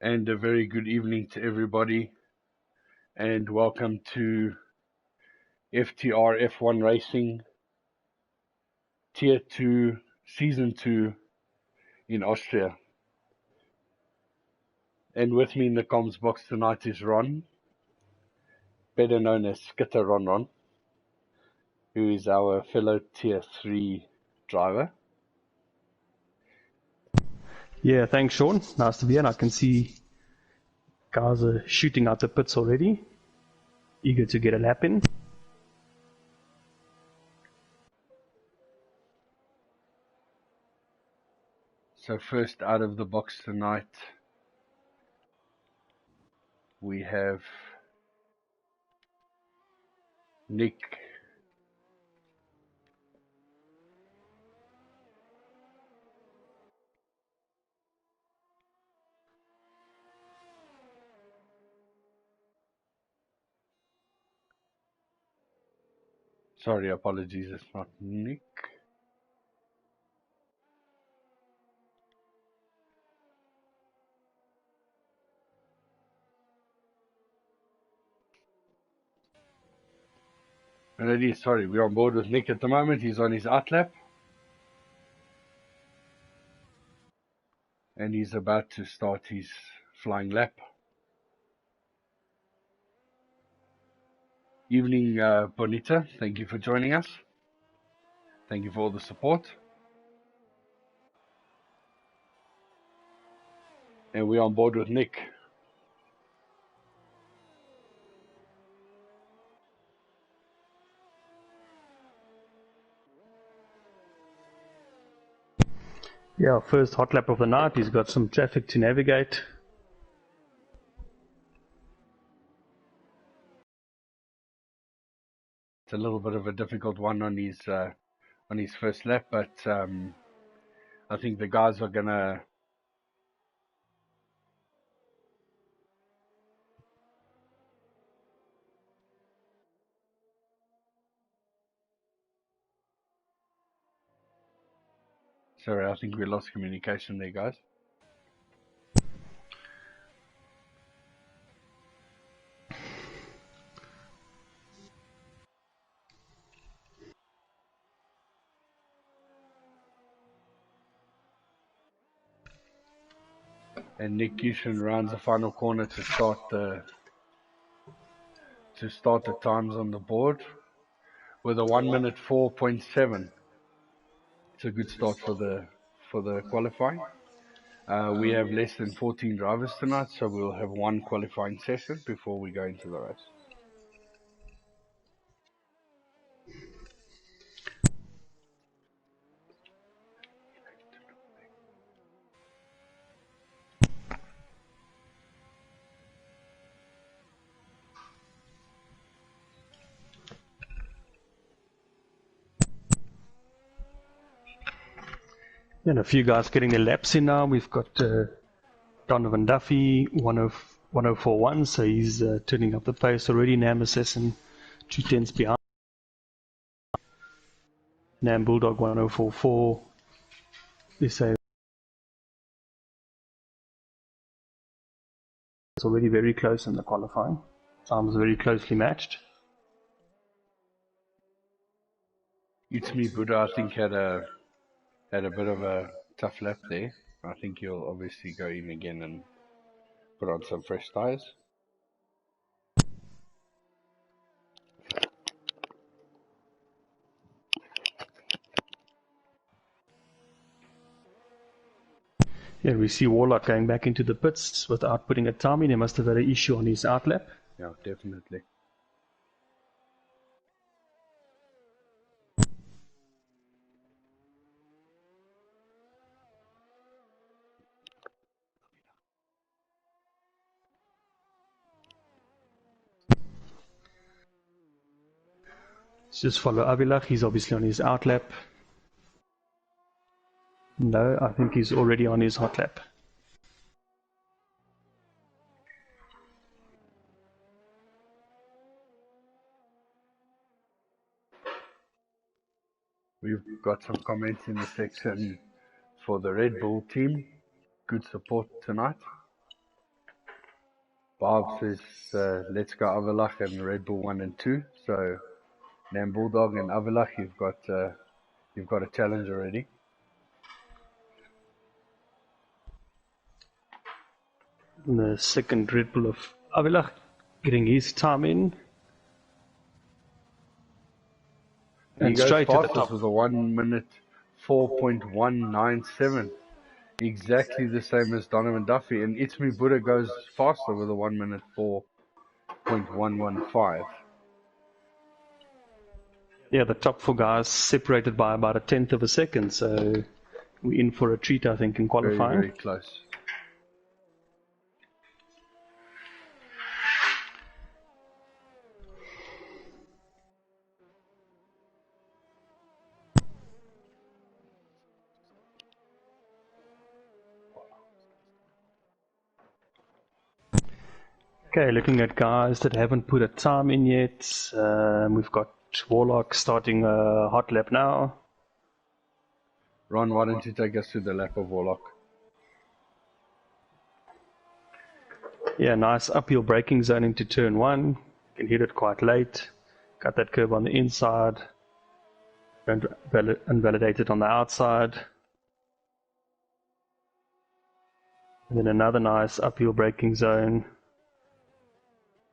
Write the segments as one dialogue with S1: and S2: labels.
S1: And a very good evening to everybody, and welcome to FTRF1 Racing Tier 2 Season 2 in Austria. And with me in the comms box tonight is Ron, better known as Skitter Ron, who is our fellow Tier 3 driver.
S2: Yeah, thanks, Sean. Nice to be here. I can see guys are shooting out the pits already, eager to get a lap in.
S1: So first out of the box tonight, we have Nick. Sorry, apologies, it's not Nick. Alrighty, sorry, we're on board with Nick at the moment. He's on his outlap. And he's about to start his flying lap. Evening, Bonita. Thank you for joining us. Thank you for all the support. And we're on board with Nick.
S2: Yeah, first hot lap of the night. He's got some traffic to navigate.
S1: It's a little bit of a difficult one on his first lap, but I think the guys are gonna Sorry, I think we lost communication there, guys. And Nick Gishin rounds the final corner to start the times on the board with a 1:04.7. It's a good start for the qualifying. We have less than 14 drivers tonight, so we'll have one qualifying session before we go into the race.
S2: And a few guys getting their laps in now. We've got Donovan Duffy, 104.1, so he's turning up the pace already. Nam Assassin, 2/10 behind. Nam Bulldog, 104.4. SA is already very close in the qualifying. Times very closely matched.
S1: It's me, Buddha. I think had a bit of a tough lap there. I think he'll obviously go in again and put on some fresh tyres.
S2: Yeah, we see Warlock going back into the pits without putting a time in. He must have had an issue on his outlap.
S1: Yeah, definitely.
S2: Let's just follow Avilach. He's obviously on his outlap. No, I think he's already on his hot lap.
S1: We've got some comments in the section for the Red Bull team. Good support tonight. Bob says, let's go Avalach and Red Bull 1 and 2. So, Nam Bulldog and Avalach, you've got a challenge already.
S2: And the second Red Bull of Avilach getting his time in. And
S1: He goes
S2: straight to the
S1: fastest
S2: top.
S1: with a 1 minute 4.197. Exactly the same as Donovan Duffy. And It's Me Buddha goes faster with a 1 minute 4.115.
S2: Yeah, the top four guys separated by about a tenth of a second. So we're in for a treat, I think, in qualifying.
S1: Very, very close.
S2: Okay, looking at guys that haven't put a time in yet. We've got Warlock starting a hot lap now.
S1: Ron, why don't you take us through the lap of Warlock?
S2: Yeah, nice uphill braking zone into turn one. Can hit it quite late. Got that curve on the inside. Unvalidated on the outside. And then another nice uphill braking zone.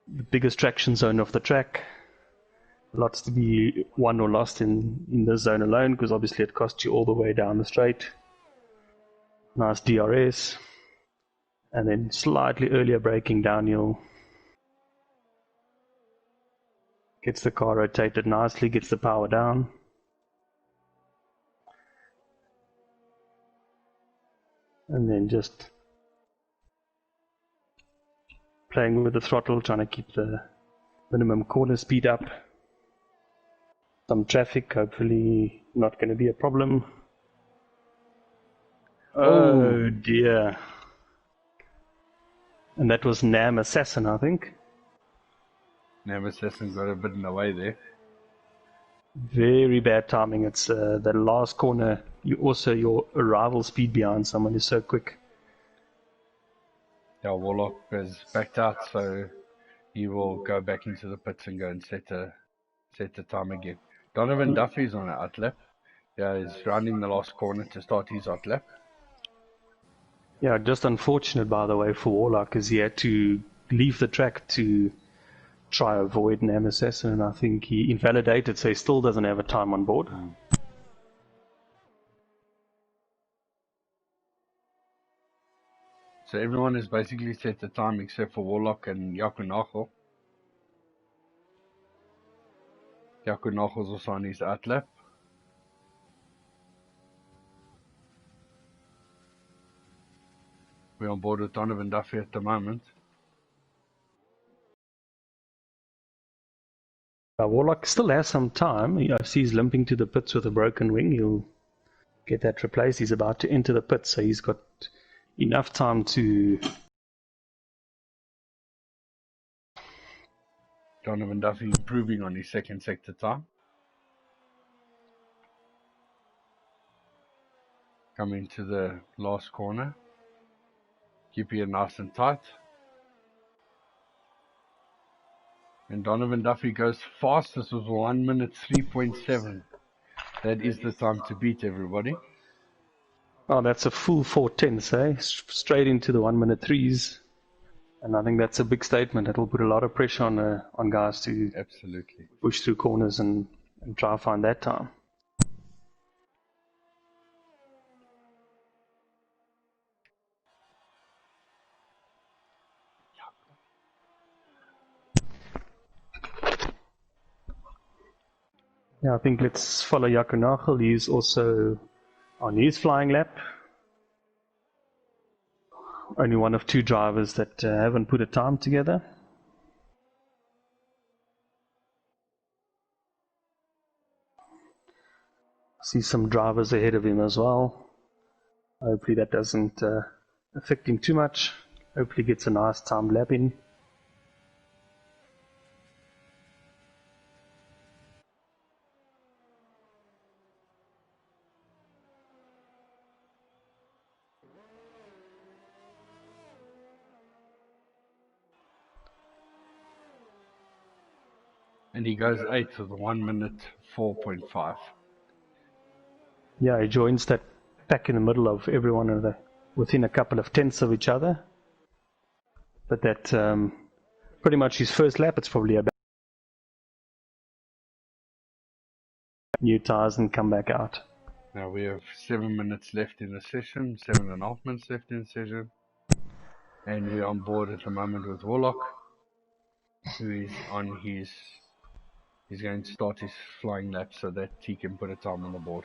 S2: The biggest traction zone of the track. Lots to be won or lost in this zone alone, because obviously it costs you all the way down the straight. Nice DRS. And then slightly earlier braking downhill. Gets the car rotated nicely, gets the power down. And then just playing with the throttle, trying to keep the minimum corner speed up. Some traffic, hopefully not going to be a problem. Oh dear. And that was Nam Assassin, I think.
S1: Nam Assassin got a bit in the way there.
S2: Very bad timing. It's the last corner. Your arrival speed behind someone is so quick.
S1: Yeah, Warlock is backed out, so he will go back into the pits and go and set the time again. Donovan Duffy's on an outlap. Yeah, he's rounding the last corner to start his outlap.
S2: Yeah, just unfortunate, by the way, for Warlock, because he had to leave the track to try avoid Nam Assassin, and I think he invalidated, so he still doesn't have a time on board.
S1: So everyone has basically set the time except for Warlock and Yaku Nachel. Yaku Nachel's also on his outlap. We're on board with Donovan Duffy at the moment.
S2: Warlock still has some time. I see he's limping to the pits with a broken wing. He'll get that replaced. He's about to enter the pits, so he's got enough time to...
S1: Donovan Duffy improving on his second sector time. Coming to the last corner. Keep it nice and tight. And Donovan Duffy goes fastest with 1 minute 3.7. That is the time to beat, everybody.
S2: Oh, that's a full 4/10, eh? Straight into the 1 minute threes. And I think that's a big statement. That will put a lot of pressure on guys to
S1: absolutely
S2: push through corners and try to find that time. Yeah, I think let's follow Jaco Nagel. He's also on his flying lap. Only one of two drivers that haven't put a time together. See some drivers ahead of him as well. Hopefully that doesn't affect him too much. Hopefully gets a nice time lap in.
S1: And he goes 8th with 1 minute 4.5.
S2: Yeah, he joins that pack in the middle of everyone of within a couple of tenths of each other. But that pretty much his first lap, it's probably about new tires and come back out.
S1: Now we have 7 minutes left in the session, 7.5 minutes left in the session. And we're on board at the moment with Warlock, who is on he's going to start his flying lap so that he can put a time on the board.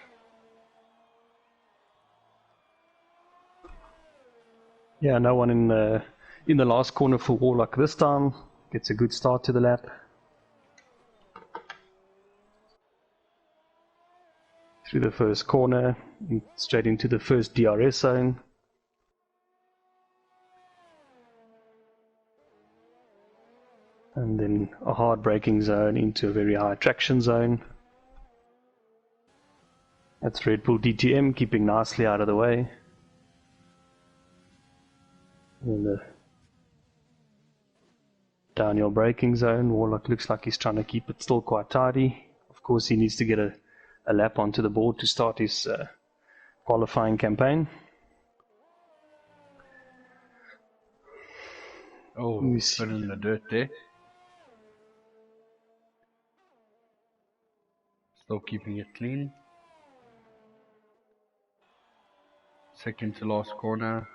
S2: Yeah, no one in the last corner for Warlock this time. Gets a good start to the lap. Through the first corner, straight into the first DRS zone. And then a hard braking zone into a very high traction zone. That's Red Bull DTM keeping nicely out of the way. And the downhill braking zone, Warlock looks like he's trying to keep it still quite tidy. Of course, he needs to get a lap onto the board to start his qualifying campaign.
S1: Oh, put in the dirt there. Still keeping it clean. Second to last corner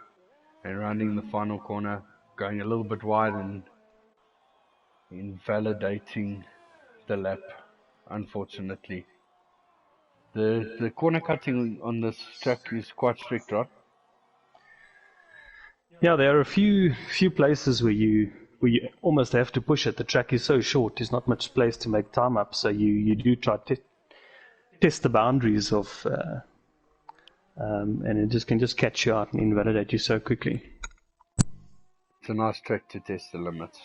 S1: and rounding the final corner, going a little bit wide and invalidating the lap, unfortunately. The corner cutting on this track is quite strict, right?
S2: Yeah, there are a few places where you almost have to push it. The track is so short, there's not much place to make time up, so you do try to test the boundaries of, and it can just catch you out and invalidate you so quickly.
S1: It's a nice track to test the limits.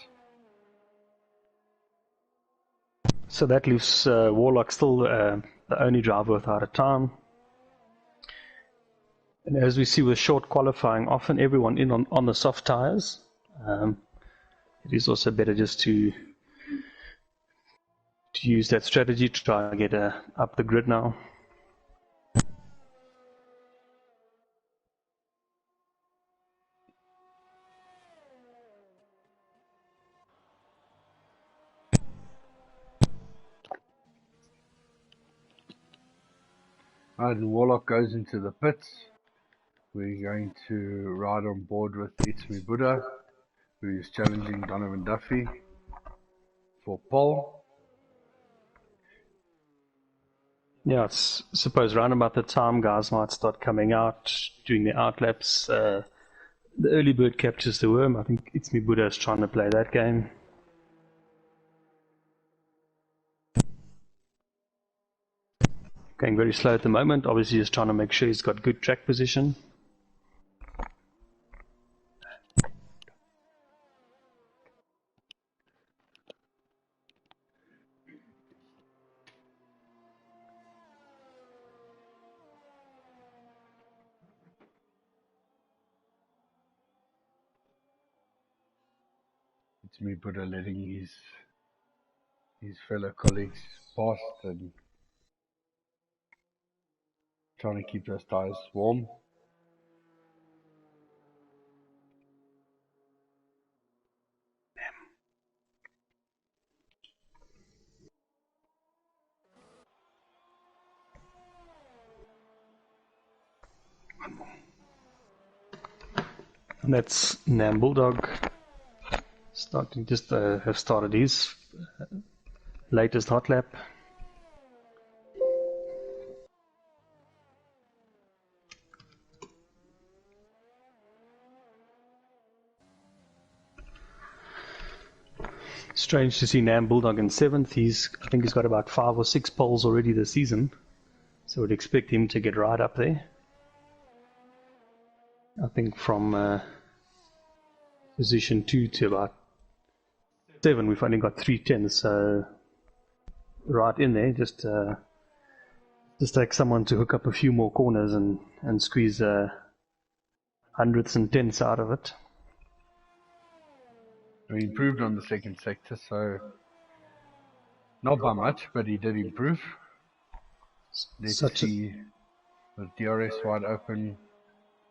S2: So that leaves Warlock still the only driver without a time. And as we see with short qualifying, often everyone in on the soft tires. It is also better just to use that strategy to try and get up the grid now.
S1: And Warlock goes into the pits. We're going to ride on board with It's Me Buddha, who is challenging Donovan Duffy for pole.
S2: Yeah, I suppose round about the time guys might start coming out, doing the outlaps. The early bird captures the worm. I think It's Me Buddha is trying to play that game. Going very slow at the moment. Obviously just trying to make sure he's got good track position.
S1: It's Me Buddha letting his fellow colleagues past and trying to keep those tires warm.
S2: And that's Nam Bulldog starting just have started his latest hot lap. Strange to see Nam Bulldog in 7th. I think he's got about 5 or 6 poles already this season, so we'd expect him to get right up there. I think from position 2 to about 7 we've only got 3 tenths, so right in there. Just take someone to hook up a few more corners and squeeze hundredths and tenths out of it.
S1: We improved on the second sector, so Not by much, but he did improve. Let's see. The DRS wide open,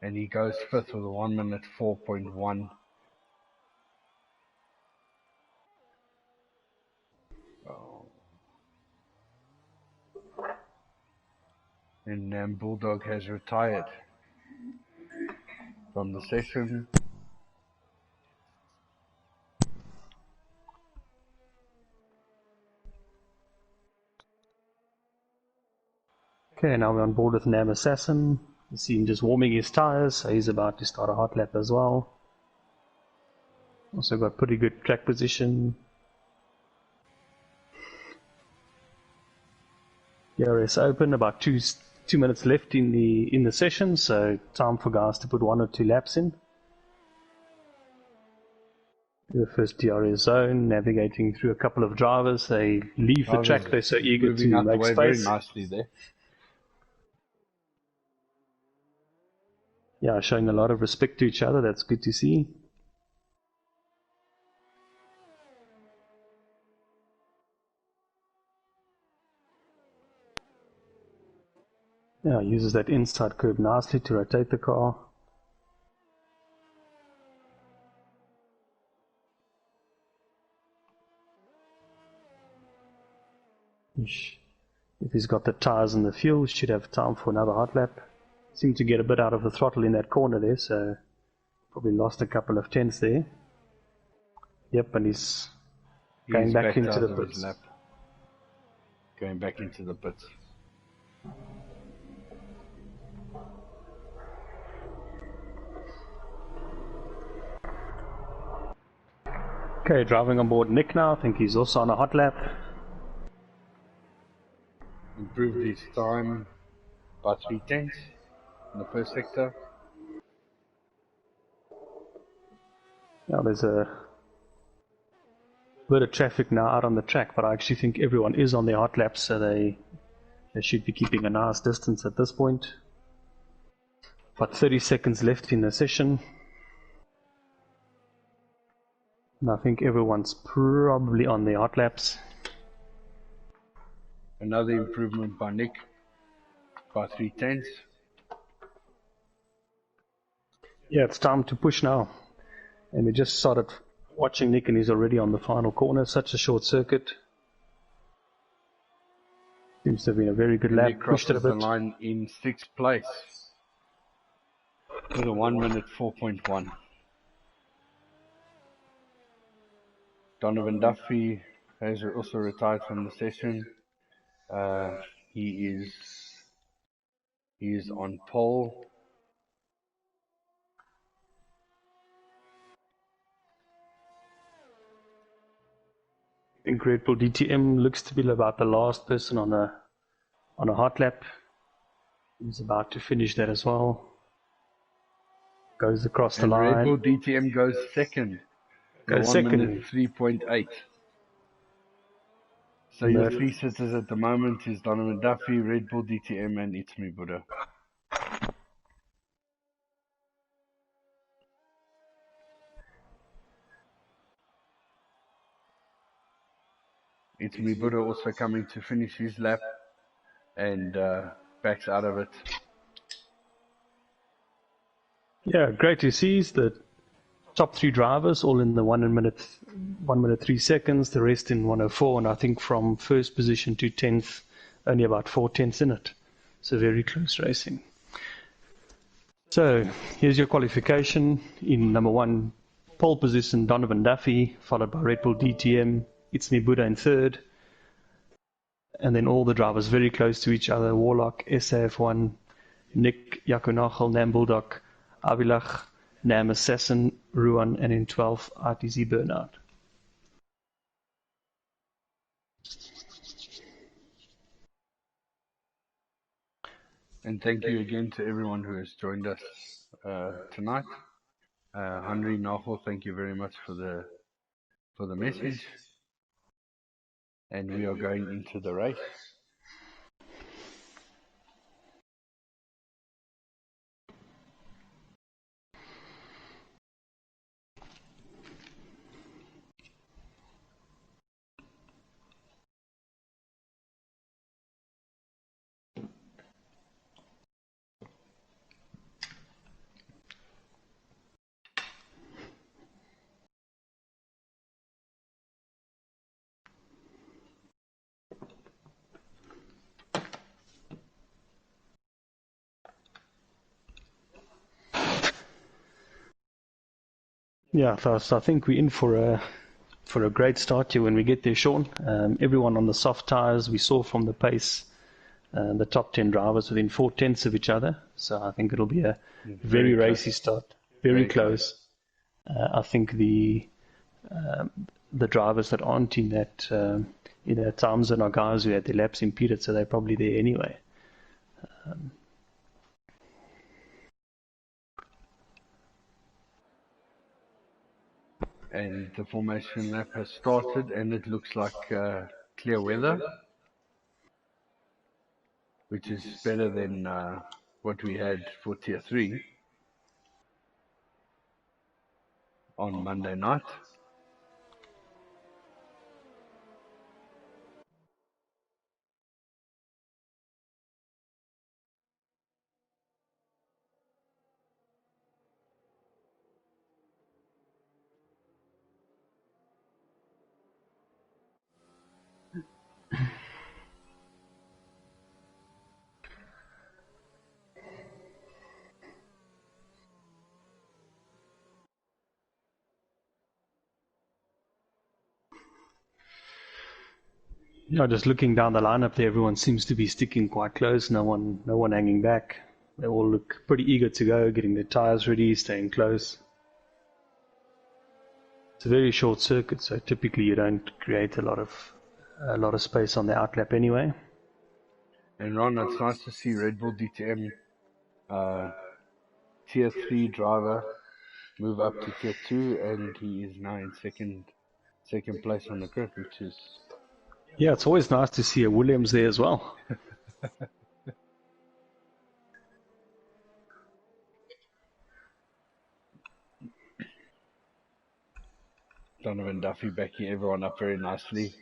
S1: and he goes fifth with a 1 minute 4.1. And Bulldog has retired from the session.
S2: Okay, now we're on board with Nam Assassin. You see him just warming his tires, so he's about to start a hot lap as well. Also got pretty good track position. DRS open, about two minutes left in the session, so time for guys to put 1 or 2 laps in. The first DRS zone, navigating through a couple of drivers. They leave the track, they're so eager to make space.
S1: Very nicely there.
S2: Yeah, showing a lot of respect to each other, that's good to see. Yeah, uses that inside curve nicely to rotate the car. If he's got the tires and the fuel, should have time for another hot lap. Seemed to get a bit out of the throttle in that corner there, so probably lost a couple of tenths there. Yep, and he's going back into the pits.
S1: Going back into the pits.
S2: Okay, driving on board Nick now. I think he's also on a hot lap.
S1: Improved his time by 3 tenths in the first sector.
S2: Now there's a bit of traffic now out on the track, but I actually think everyone is on their hot laps, so they should be keeping a nice distance at this point. About 30 seconds left in the session. And I think everyone's probably on their hot laps.
S1: Another improvement by Nick by 3 tenths.
S2: Yeah, it's time to push now. And we just started watching Nick and he's already on the final corner. Such a short circuit. Seems to have been a very good lap.
S1: Nick crosses the line in 6th place with a 1 minute 4.1. Donovan Duffy has also retired from the session. He is on pole.
S2: I think Red Bull DTM looks to be about the last person on a hot lap. He's about to finish that as well. Goes across the line.
S1: Red Bull DTM goes second.
S2: Goes
S1: 1
S2: second.
S1: minute 3.8. So your 3 sitters at the moment is Donovan Duffy, Red Bull DTM, and It's Me Buddha. It's Me Buddha also coming to finish his lap and backs out of it.
S2: Yeah, great to see is the top 3 drivers all in the 1 minute 3 seconds, the rest in 1:04, and I think from first position to 10th, only about 4 tenths in it. So very close racing. So here's your qualification. In number 1, pole position Donovan Duffy, followed by Red Bull DTM, It's Me Buddha in 3rd, and then all the drivers very close to each other: Warlock, SAF1, Nick, Yakunachel, Nam Bulldog, Avilach, Nam Assassin, Ruan, and in 12th, RTZ Burnout.
S1: And thank you again to everyone who has joined us tonight. Henry Nachel, thank you very much for the message. And we are going into the race.
S2: Yeah, so I think we're in for a great start here when we get there, Sean. Everyone on the soft tyres, we saw from the pace, the top 10 drivers within 4/10 of each other. So I think it'll be a very racy start, very close. I think the drivers that aren't in that time zone are guys who had their laps impeded, so they're probably there anyway.
S1: And the formation lap has started, and it looks like clear weather, which is better than what we had for Tier 3 on Monday night.
S2: Yeah, just looking down the lineup there, everyone seems to be sticking quite close. No one hanging back. They all look pretty eager to go, getting their tyres ready, staying close. It's a very short circuit, so typically you don't create a lot of space on the outlap anyway.
S1: And Ron, it's nice to see Red Bull DTM Tier 3 driver move up to Tier 2, and he is now in second place on the grid, which is...
S2: Yeah, it's always nice to see a Williams there as well.
S1: Donovan Duffy backing everyone up very nicely.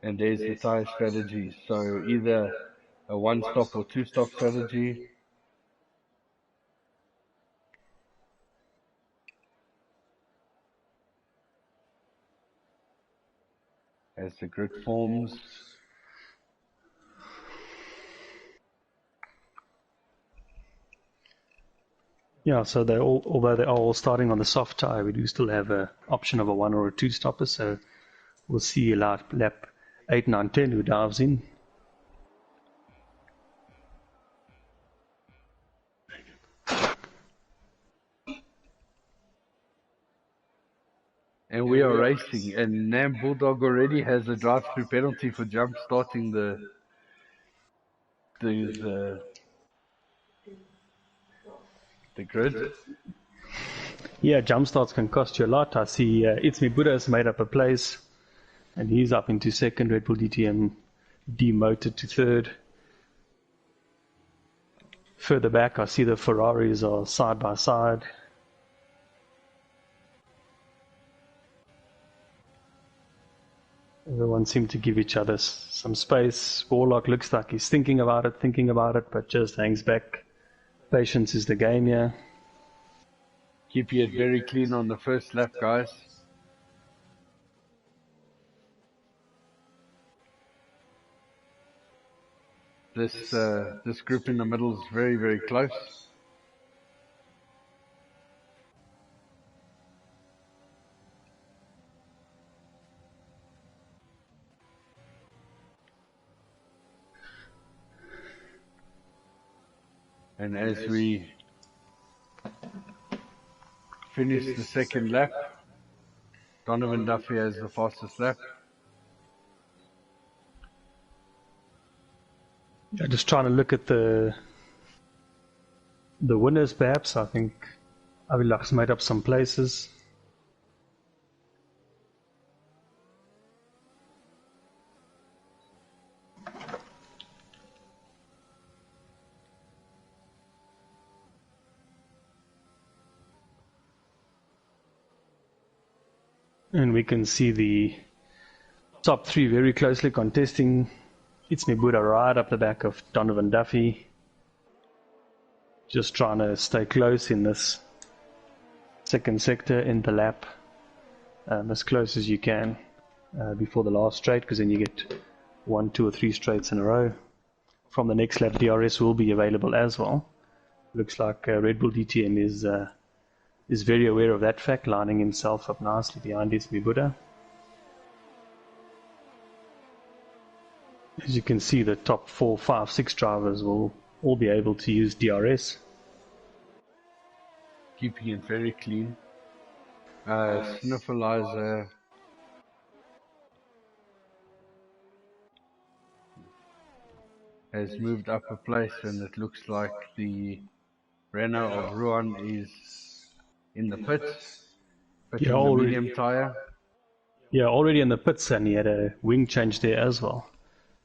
S1: And there's the tyre strategy. So either a one-stop or two-stop strategy. As the grid forms.
S2: Yeah, so although they are all starting on the soft tyre, we do still have an option of a one or a two stopper. So we'll see a lap 8, 9, 10 who dives in.
S1: And we are racing, and Nam Bulldog already has a drive-through penalty for jump starting the grid.
S2: Yeah, jump starts can cost you a lot. I see It's Me Buddha has made up a place, and he's up into second. Red Bull DTM demoted to third. Further back, I see the Ferraris are side by side. Everyone seemed to give each other some space. Warlock looks like he's thinking about it, but just hangs back. Patience is the game here.
S1: Keep it very clean on the first lap, guys. This group in the middle is very, very close. And as we finish the second lap, Donovan Duffy has the fastest lap.
S2: Yeah, just trying to look at the winners perhaps. I think Avilach's made up some places. And we can see the top three very closely contesting. It's Me Buddha right up the back of Donovan Duffy. Just trying to stay close in this second sector in the lap, as close as you can. before the last straight, because then you get 1, 2 or 3 straights in a row. From the next lap, DRS will be available as well. Looks like Red Bull DTM is very aware of that fact, lining himself up nicely behind Ismi Buddha. As you can see, the top 4, 5, 6 drivers will all be able to use DRS.
S1: Keeping it very clean. Sniffleizer has moved up a place, and it looks like the Renault of Rouen is in the pits, pitting the medium tyre.
S2: Yeah, already in the pits, and he had a wing change there as well.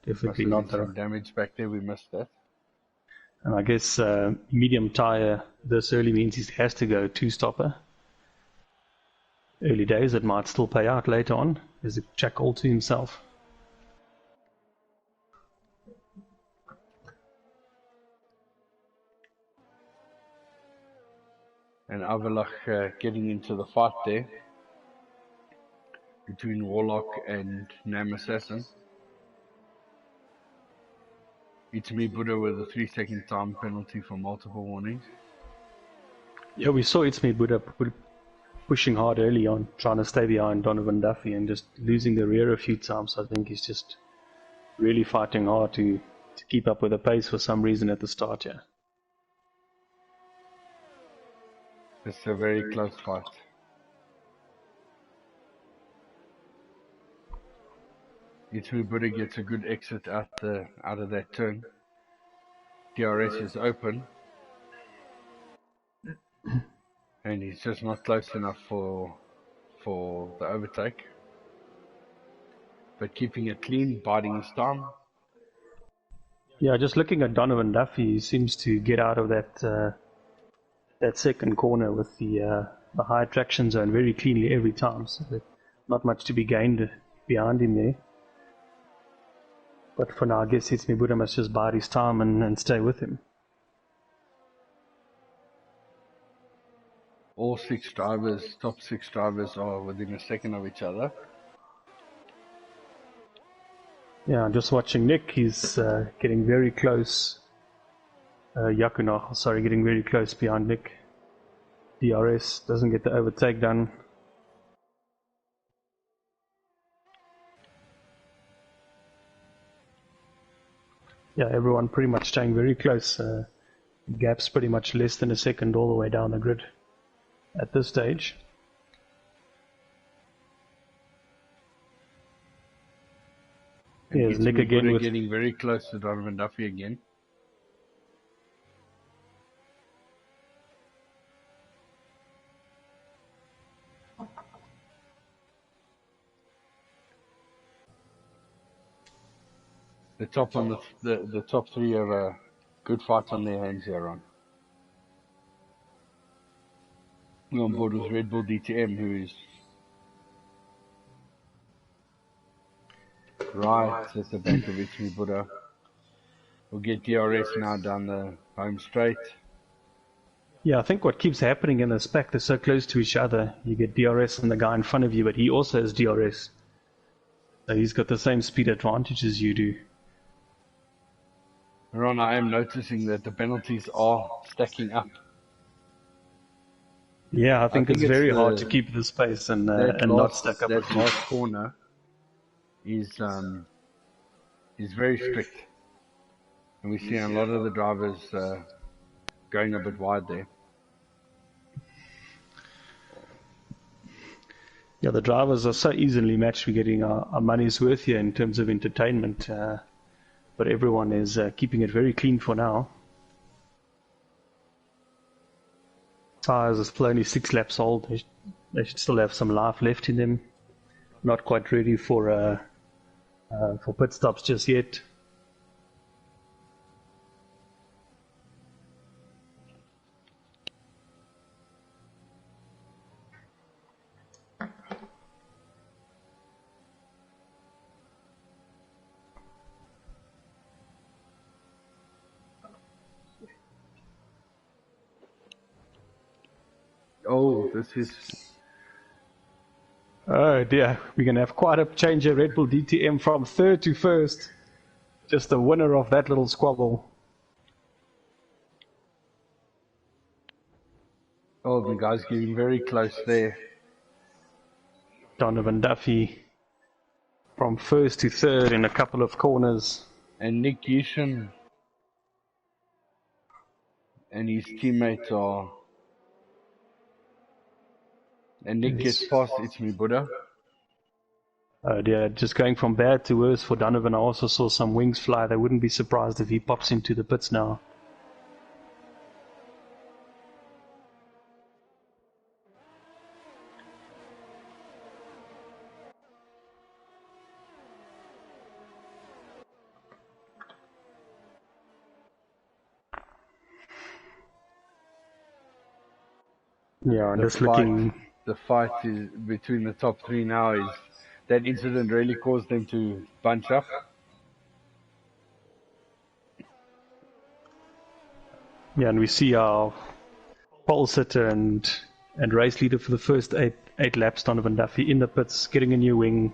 S2: Definitely not
S1: some damage back there, we missed that.
S2: And I guess medium tyre this early means he has to go 2-stopper. Early days, it might still pay out later on. There's a track all to himself.
S1: And Avalach getting into the fight there between Warlock and Nam Assassin. It's me, Buddha, with a 3-second time penalty for multiple warnings.
S2: Yeah, we saw It's Me Buddha pushing hard early on, trying to stay behind Donovan Duffy and just losing the rear a few times. I think he's just really fighting hard to keep up with the pace for some reason at the start here.
S1: It's a very close fight. It's Buddha gets a good exit out of that turn. DRS is open. And he's just not close enough for the overtake. But keeping it clean, biding his time.
S2: Yeah, just looking at Donovan Duffy, he seems to get out of that second corner with the high traction zone very cleanly every time. So not much to be gained behind him there. But for now, I guess It's Me Buddha must just bide his time and stay with him.
S1: All 6 drivers, top 6 drivers, are within a second of each other.
S2: Yeah, just watching Nick, he's getting very close. Yakunach, sorry, getting very close behind Nick. DRS doesn't get the overtake done. Yeah, everyone pretty much staying very close. Gap's pretty much less than a second all the way down the grid at this stage. Here's Nick again with
S1: getting very close to Donovan Duffy again. The top 3 have a good fight on their hands here on. We're on board with Red Bull DTM, who is right at the back of It's Me Buddha. We'll get DRS now down the home straight.
S2: Yeah, I think what keeps happening in this pack, they're so close to each other. You get DRS and the guy in front of you, but he also has DRS. So he's got the same speed advantage as you do.
S1: Ron, I am noticing that the penalties are stacking up.
S2: Yeah, I think it's very hard to keep the space and not stack up.
S1: That last corner is very strict. And we see a lot of the drivers going a bit wide there.
S2: Yeah, the drivers are so easily matched. We're getting our money's worth here in terms of entertainment. But everyone is keeping it very clean for now. Tires are still only 6 laps old. They should still have some life left in them. Not quite ready for pit stops just yet.
S1: Oh, this is...
S2: Oh dear, we're going to have quite a change of Red Bull DTM from third to first. Just the winner of that little squabble.
S1: Oh, the guy's getting very close there.
S2: Donovan Duffy from first to third in a couple of corners.
S1: And Nick Yusham and his teammates are... And Nick gets past It's Me Buddha.
S2: Oh dear, just going from bad to worse for Donovan. I also saw some wings fly. They wouldn't be surprised if he pops into the pits now. Yeah, and just looking...
S1: The fight is between the top three now. Is that incident really caused them to bunch up?
S2: Yeah, and we see our pole sitter and race leader for the first eight laps, Donovan Duffy, in the pits, getting a new wing.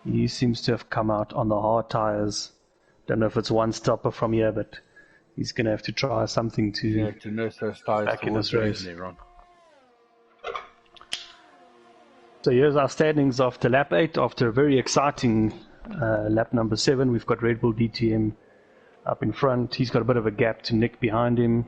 S2: He seems to have come out on the hard tyres. Don't know if it's one stopper from here, but he's going to have to try something to
S1: nurse those tyres
S2: back in this race.
S1: Later on.
S2: So here's our standings after lap 8. After a very exciting lap number 7, we've got Red Bull DTM up in front. He's got a bit of a gap to Nick behind him.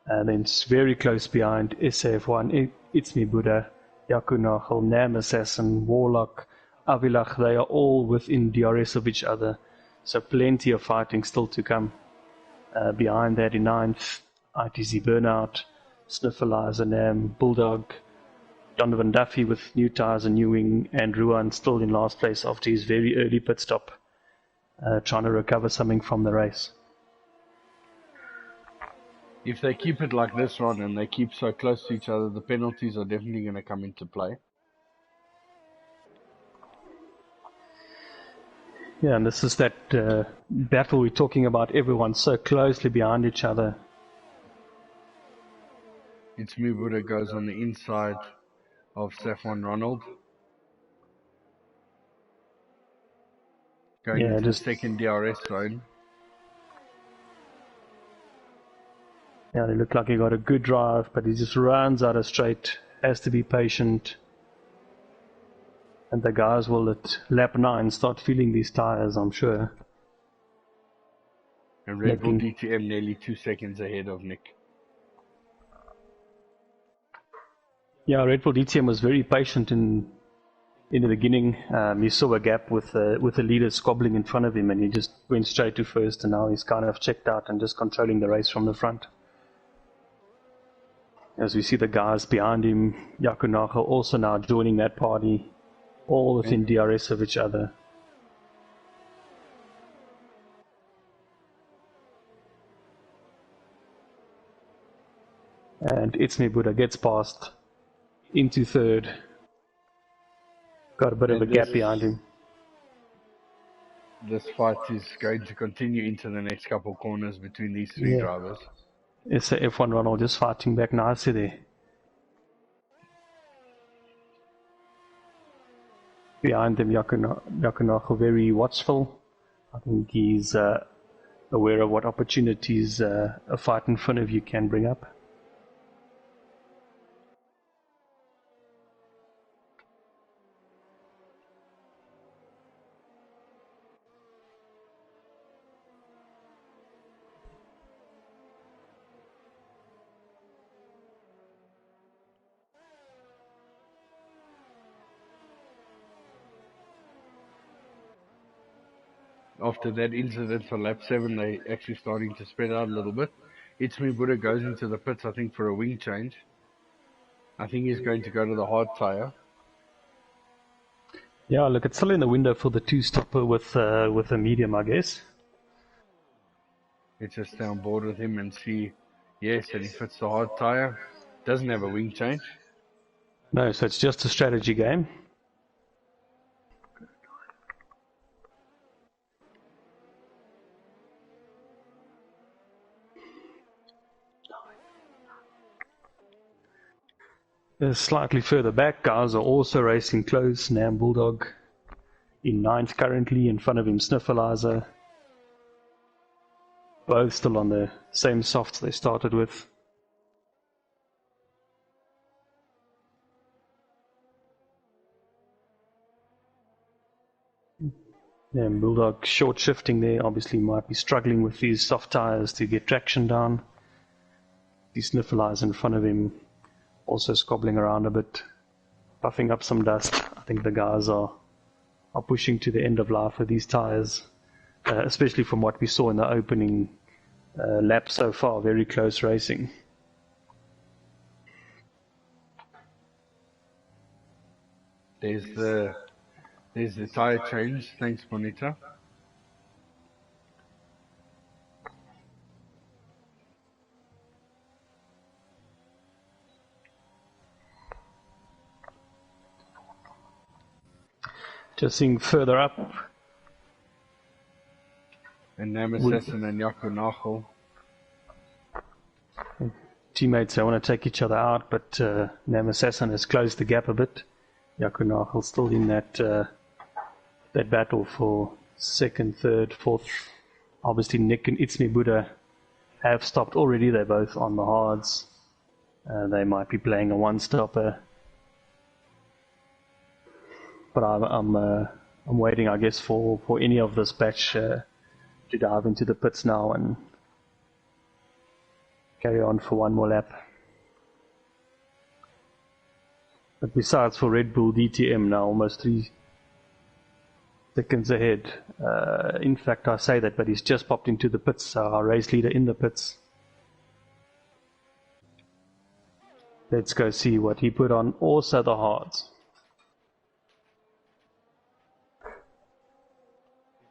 S2: And then it's very close behind FTRF1, It's Me Buddha, Yaku Nagel, Nam Assassin, Warlock, Avilach. They are all within DRS of each other. So plenty of fighting still to come. Behind that in 9th, ITZ Burnout, Sniffleizer, Nam, Bulldog, Donovan Duffy with new tyres and new wing, and Ruan still in last place after his very early pit stop, trying to recover something from the race.
S1: If they keep it like this, Ron, and they keep so close to each other, the penalties are definitely going to come into play.
S2: Yeah, and this is that battle we're talking about, everyone so closely behind each other.
S1: It's Me Buddha goes on the inside of Safwan Ronald. Going into the second DRS zone.
S2: Yeah, they look like he got a good drive, but he just runs out of straight, has to be patient. And the guys will at lap 9 start feeling these tyres, I'm sure.
S1: And Red Bull DTM nearly 2 seconds ahead of Nick.
S2: Yeah, Red Bull DTM was very patient in the beginning. He saw a gap with the leader squabbling in front of him, and he just went straight to first, and now he's kind of checked out and just controlling the race from the front. As we see the guys behind him, Yaku Nagel also now joining that party, all within DRS of each other. And It's Me Buddha gets past into third. Got a bit of a gap behind him.
S1: This fight is going to continue into the next couple of corners between these three drivers.
S2: It's the F1 Ronald just fighting back nicely there. Behind them, Yaku Nagel very watchful. I think he's aware of what opportunities a fight in front of you can bring up.
S1: After that incident on lap 7, they actually starting to spread out a little bit. It's Me Buddha goes into the pits, I think, for a wing change. I think he's going to go to the hard tyre.
S2: Yeah, look, it's still in the window for the 2-stopper with a medium, I guess.
S1: Let's just stay on board with him and see. Yes, and he fits the hard tyre. Doesn't have a wing change.
S2: No, so it's just a strategy game. Slightly further back, guys are also racing close. Nam Bulldog in 9th currently, in front of him Sniffleizer. Both still on the same softs they started with. Nam Bulldog short shifting there, obviously might be struggling with these soft tyres to get traction down. The Sniffleizer in front of him also scobbling around a bit, puffing up some dust. I think the guys are pushing to the end of life with these tyres, especially from what we saw in the opening lap so far. Very close racing.
S1: There's the tyre change. Thanks, Bonita.
S2: Just seeing further up.
S1: And Namassassin and Yaku Nachel.
S2: Teammates, they want to take each other out, but Namassassin has closed the gap a bit. Yaku Nachel still in that battle for 2nd, 3rd, 4th. Obviously Nick and It's Me Buddha have stopped already. They're both on the hards. They might be playing a one-stopper. But I'm waiting, I guess, for any of this batch to dive into the pits now and carry on for one more lap. But besides, for Red Bull DTM now, almost 3 seconds ahead. In fact, I say that, but he's just popped into the pits, our race leader in the pits. Let's go see what he put on. Also the hards.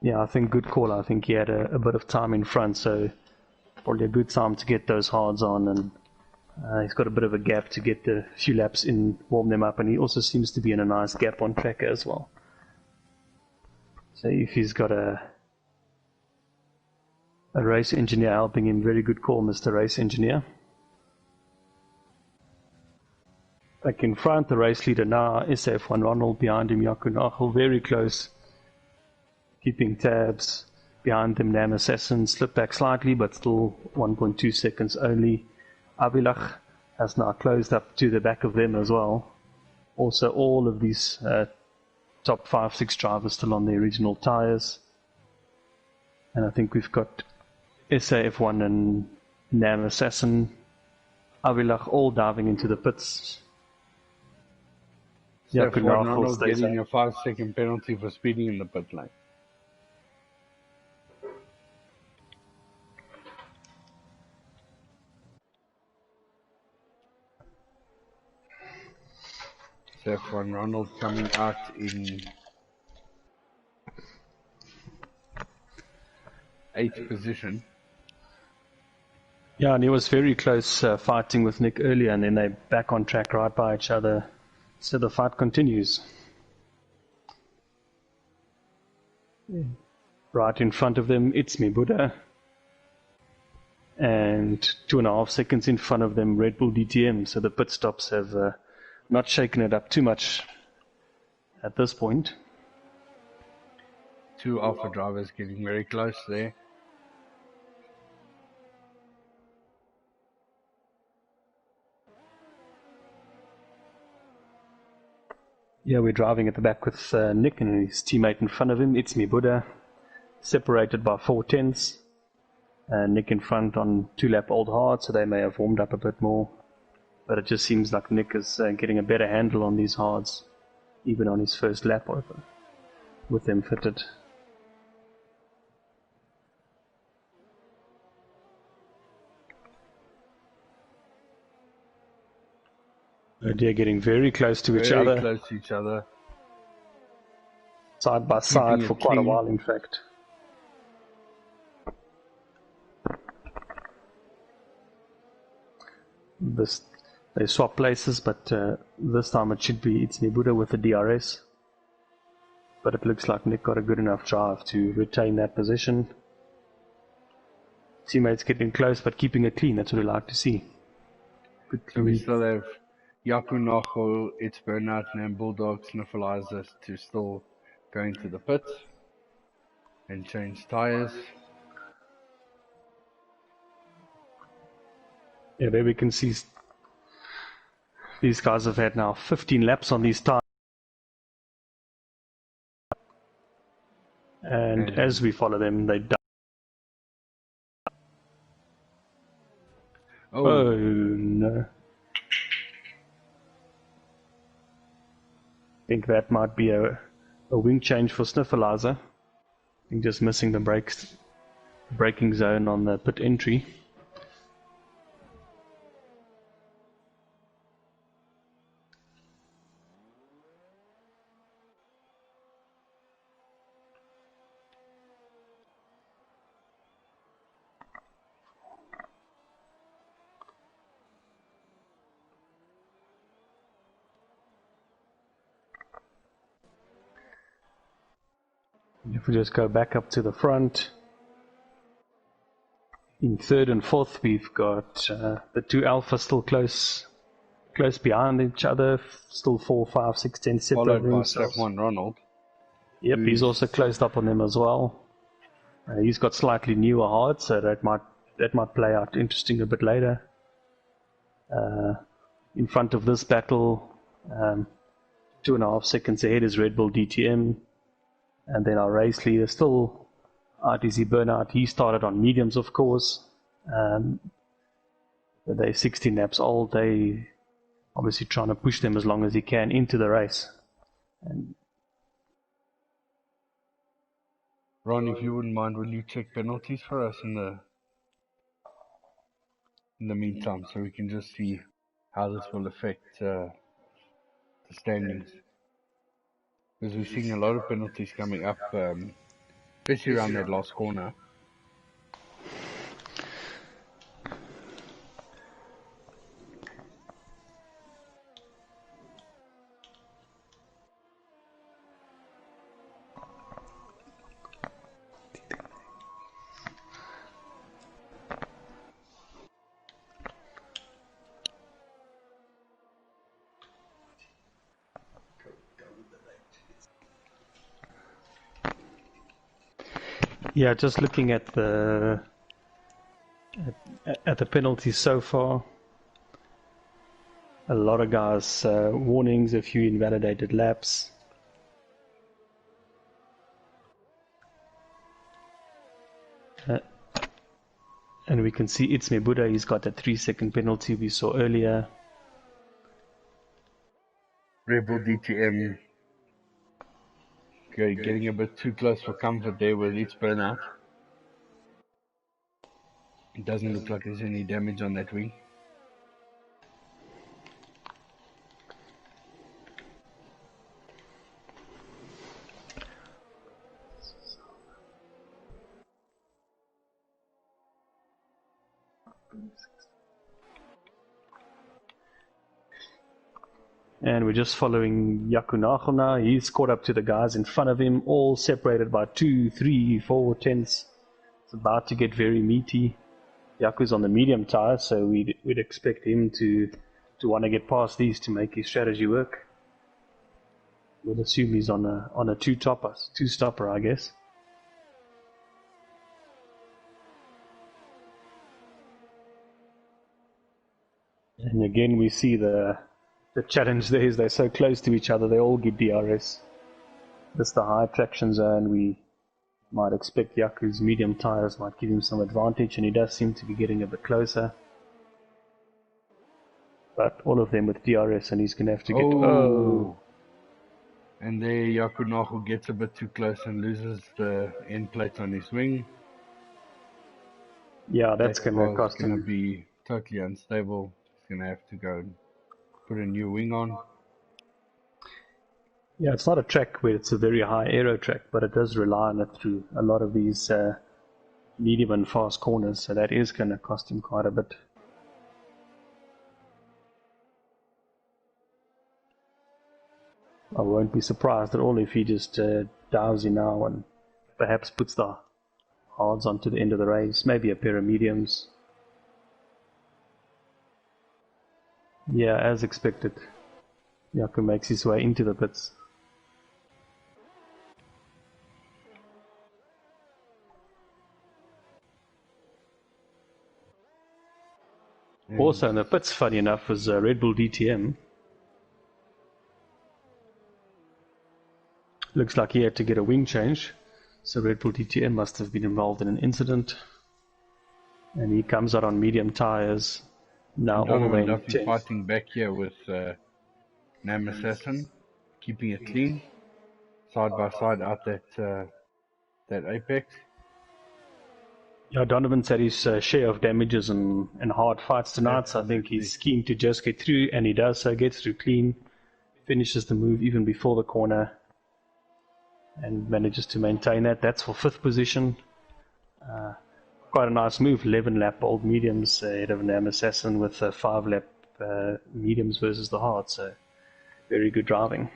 S2: Yeah, I think good call. I think he had a bit of time in front, so probably a good time to get those hards on, and he's got a bit of a gap to get a few laps in, warm them up, and he also seems to be in a nice gap on tracker as well. So if he's got a race engineer helping him, very good call, Mr. Race Engineer. Back in front, the race leader now, SF1 Ronald, behind him Yaku Nachel, very close. Keeping tabs. Behind them, Nam Assassin slipped back slightly, but still 1.2 seconds only. Abilach has now closed up to the back of them as well. Also, all of these top 5-6 drivers still on the original tyres. And I think we've got SAF1 and Nam Assassin, Abilach all diving into the pits.
S1: Yaku Nachel getting a 5-second penalty for speeding in the pit lane. F1 Ronald coming out in 8th position.
S2: Yeah, and he was very close fighting with Nick earlier, and then they're back on track right by each other. So the fight continues. Right in front of them, It's Me Buddha. And 2.5 seconds in front of them, Red Bull DTM. So the pit stops have not shaken it up too much at this point.
S1: 2 Alpha drivers getting very close there.
S2: Yeah, we're driving at the back with Nick and his teammate in front of him. It's Me Buddha, separated by 4/10. Nick in front on 2-lap old hard, so they may have warmed up a bit more. But it just seems like Nick is getting a better handle on these hards, even on his first lap over, with them fitted. They're getting very close to each other.
S1: Very close to each other.
S2: Side by side for quite a while, in fact. They swap places, but this time it should be It's Me Buddha with the DRS. But it looks like Nick got a good enough drive to retain that position. Teammates getting close, but keeping it clean. That's what we like to see.
S1: So we still have Yaku Nacho, It's Burnout, and Bulldog Sniffleizer to still go into the pits and change tyres.
S2: Yeah, there we can see these guys have had now 15 laps on these tires. And as we follow them, they die. Oh no. I think that might be a wing change for Sniffleizer. I think just missing the braking zone on the pit entry. If we just go back up to the front, in third and fourth we've got the two Alphas still close behind each other, still 4, 5, 6, 10 separating
S1: followed by
S2: themselves.
S1: F1 Ronald.
S2: Yep, he's also closed up on them as well. He's got slightly newer hards, so that might play out interesting a bit later. In front of this battle, 2.5 seconds ahead is Red Bull DTM. And then our race leader still RTC Burnout. He started on mediums, of course. They're 16 laps old. They obviously trying to push them as long as he can into the race. And
S1: Ron, if you wouldn't mind, will you check penalties for us in the meantime, so we can just see how this will affect the standings? Because we're seeing a lot of penalties coming up, especially around that last corner.
S2: yeah, just looking at the penalties so far, a lot of guys warnings, a few invalidated laps. And we can see It's Me Buddha, he's got that 3-second penalty we saw earlier.
S1: Red Bull DTM getting a bit too close for comfort there with its burnout. It doesn't look like there's any damage on that wing.
S2: And we're just following Yaku now. He's caught up to the guys in front of him, all separated by 2, 3, 4 tenths. It's about to get very meaty. Yaku's on the medium tire, so we'd expect him to want to get past these to make his strategy work. We'll assume he's on a two-stopper, I guess. And again, we see the challenge there is they're so close to each other, they all get DRS. This is the high traction zone. We might expect Yaku's medium tires might give him some advantage, and he does seem to be getting a bit closer. But all of them with DRS, and he's going to have to get... Oh!
S1: And there Yaku Nacho gets a bit too close and loses the end plate on his wing.
S2: Yeah, that's going to cost him.
S1: It's going to be totally unstable. He's going to have to go and put a new wing on.
S2: Yeah, it's not a track where it's a very high aero track, but it does rely on it through a lot of these medium and fast corners, so that is going to cost him quite a bit. I won't be surprised at all if he just dives in now and perhaps puts the hards onto the end of the race, maybe a pair of mediums. Yeah, as expected. Jaco makes his way into the pits. Also in the pits, funny enough, was Red Bull DTM. Looks like he had to get a wing change, so Red Bull DTM must have been involved in an incident. And he comes out on medium tyres. Now all the way in 10th.
S1: Fighting back here with Nam Assassin, keeping it clean, side by side out that apex.
S2: Yeah, Donovan's had his share of damages and hard fights tonight, so I think he's keen to just get through, and he does so, gets through clean, finishes the move even before the corner, and manages to maintain that. That's for 5th position. Quite a nice move, 11 lap old mediums ahead of Nam Assassin with 5 lap mediums versus the hard, so very good driving.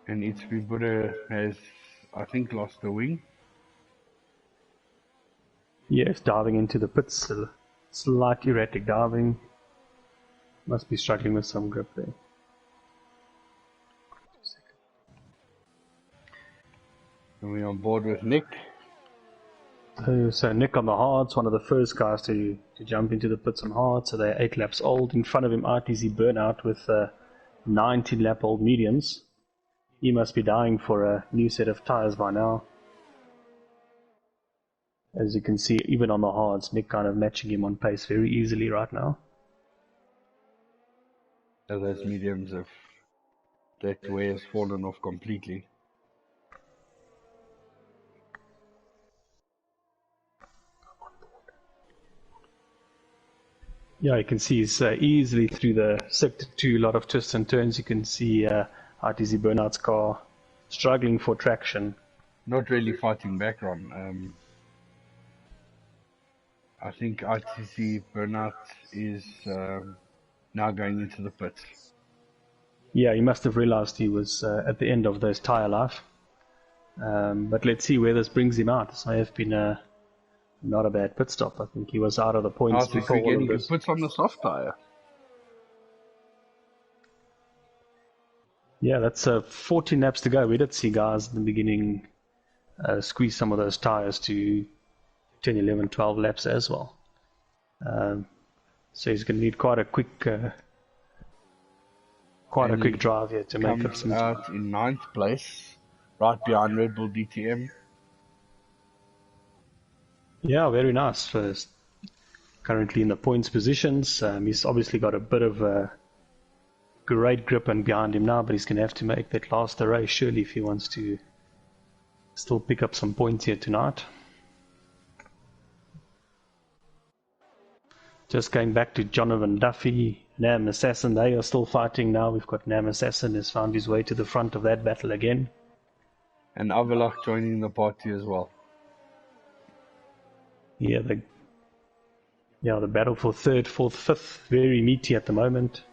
S1: And Itzvi Buddha has, I think, lost the wing.
S2: Yes, diving into the pits, slight erratic diving. Must be struggling with some grip there.
S1: And we're on board with Nick.
S2: So Nick on the hards, one of the first guys to jump into the pits on hard, so they're 8 laps old. In front of him, RTZ Burnout with 19 lap old mediums. He must be dying for a new set of tyres by now. As you can see, even on the hards, Nick kind of matching him on pace very easily right now.
S1: So those mediums have, that wear has fallen off completely.
S2: Yeah, you can see he's easily through the sector 2, a lot of twists and turns. You can see RTZ Burnout's car struggling for traction.
S1: Not really fighting back, Ron. I think RTZ Burnout is now going into the pits.
S2: Yeah, he must have realized he was at the end of his tyre life. But let's see where this brings him out. This may have been not a bad pit stop. I think he was out of the points before all of this.
S1: He puts on the soft tyre.
S2: Yeah, that's 14 laps to go. We did see guys in the beginning squeeze some of those tyres to 10, 11, 12 laps as well. So he's going to need quite a quick drive here to make up some time.
S1: Out in 9th place, right behind Red Bull DTM.
S2: Yeah, very nice. First, currently in the points positions. He's obviously got a bit of great grip and behind him now, but he's going to have to make that last race surely if he wants to still pick up some points here tonight. Just going back to Jonathan Duffy, Nam Assassin, they are still fighting now. We've got Nam Assassin has found his way to the front of that battle again.
S1: And Avalach joining the party as well.
S2: Yeah, the battle for 3rd, 4th, 5th, very meaty at the moment.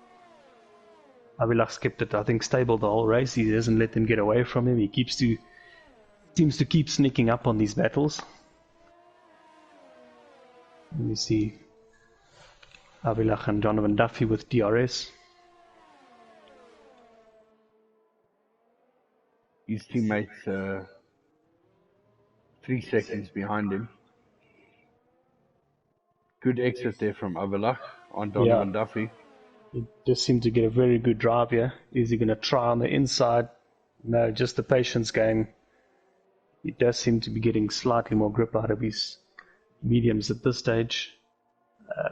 S2: Avalach's kept it, I think, stable the whole race. He doesn't let them get away from him. He seems to keep sneaking up on these battles. Let me see. Avalach and Jonathan Duffy with DRS.
S1: His teammates 3 seconds behind him. Good exit there from Avalach on Donovan Duffy.
S2: He just seemed to get a very good drive here. Is he going to try on the inside? No, just the patience game. He does seem to be getting slightly more grip out of his mediums at this stage.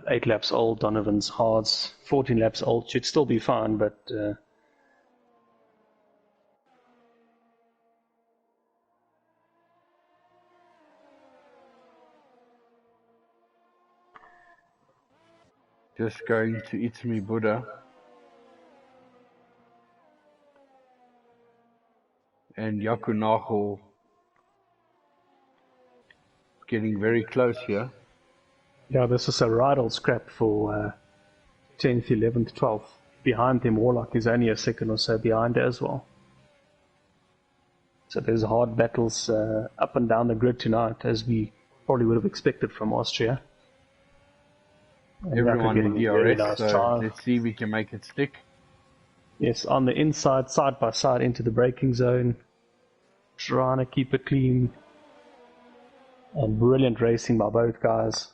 S2: 8 laps old, Donovan's hards. 14 laps old, should still be fine, but
S1: just going to Itzmi Buddha. And Yaku Naho getting very close here.
S2: Yeah, this is a Rydal scrap for 10th, 11th, 12th. Behind them, Warlock is only a second or so behind as well. So there's hard battles up and down the grid tonight as we probably would have expected from Austria. And
S1: Everyone
S2: getting
S1: in
S2: a very
S1: DRS,
S2: nice
S1: so
S2: drive.
S1: let's see if we can make it stick.
S2: Yes, on the inside, side by side into the braking zone. Trying to keep it clean. And brilliant racing by both guys.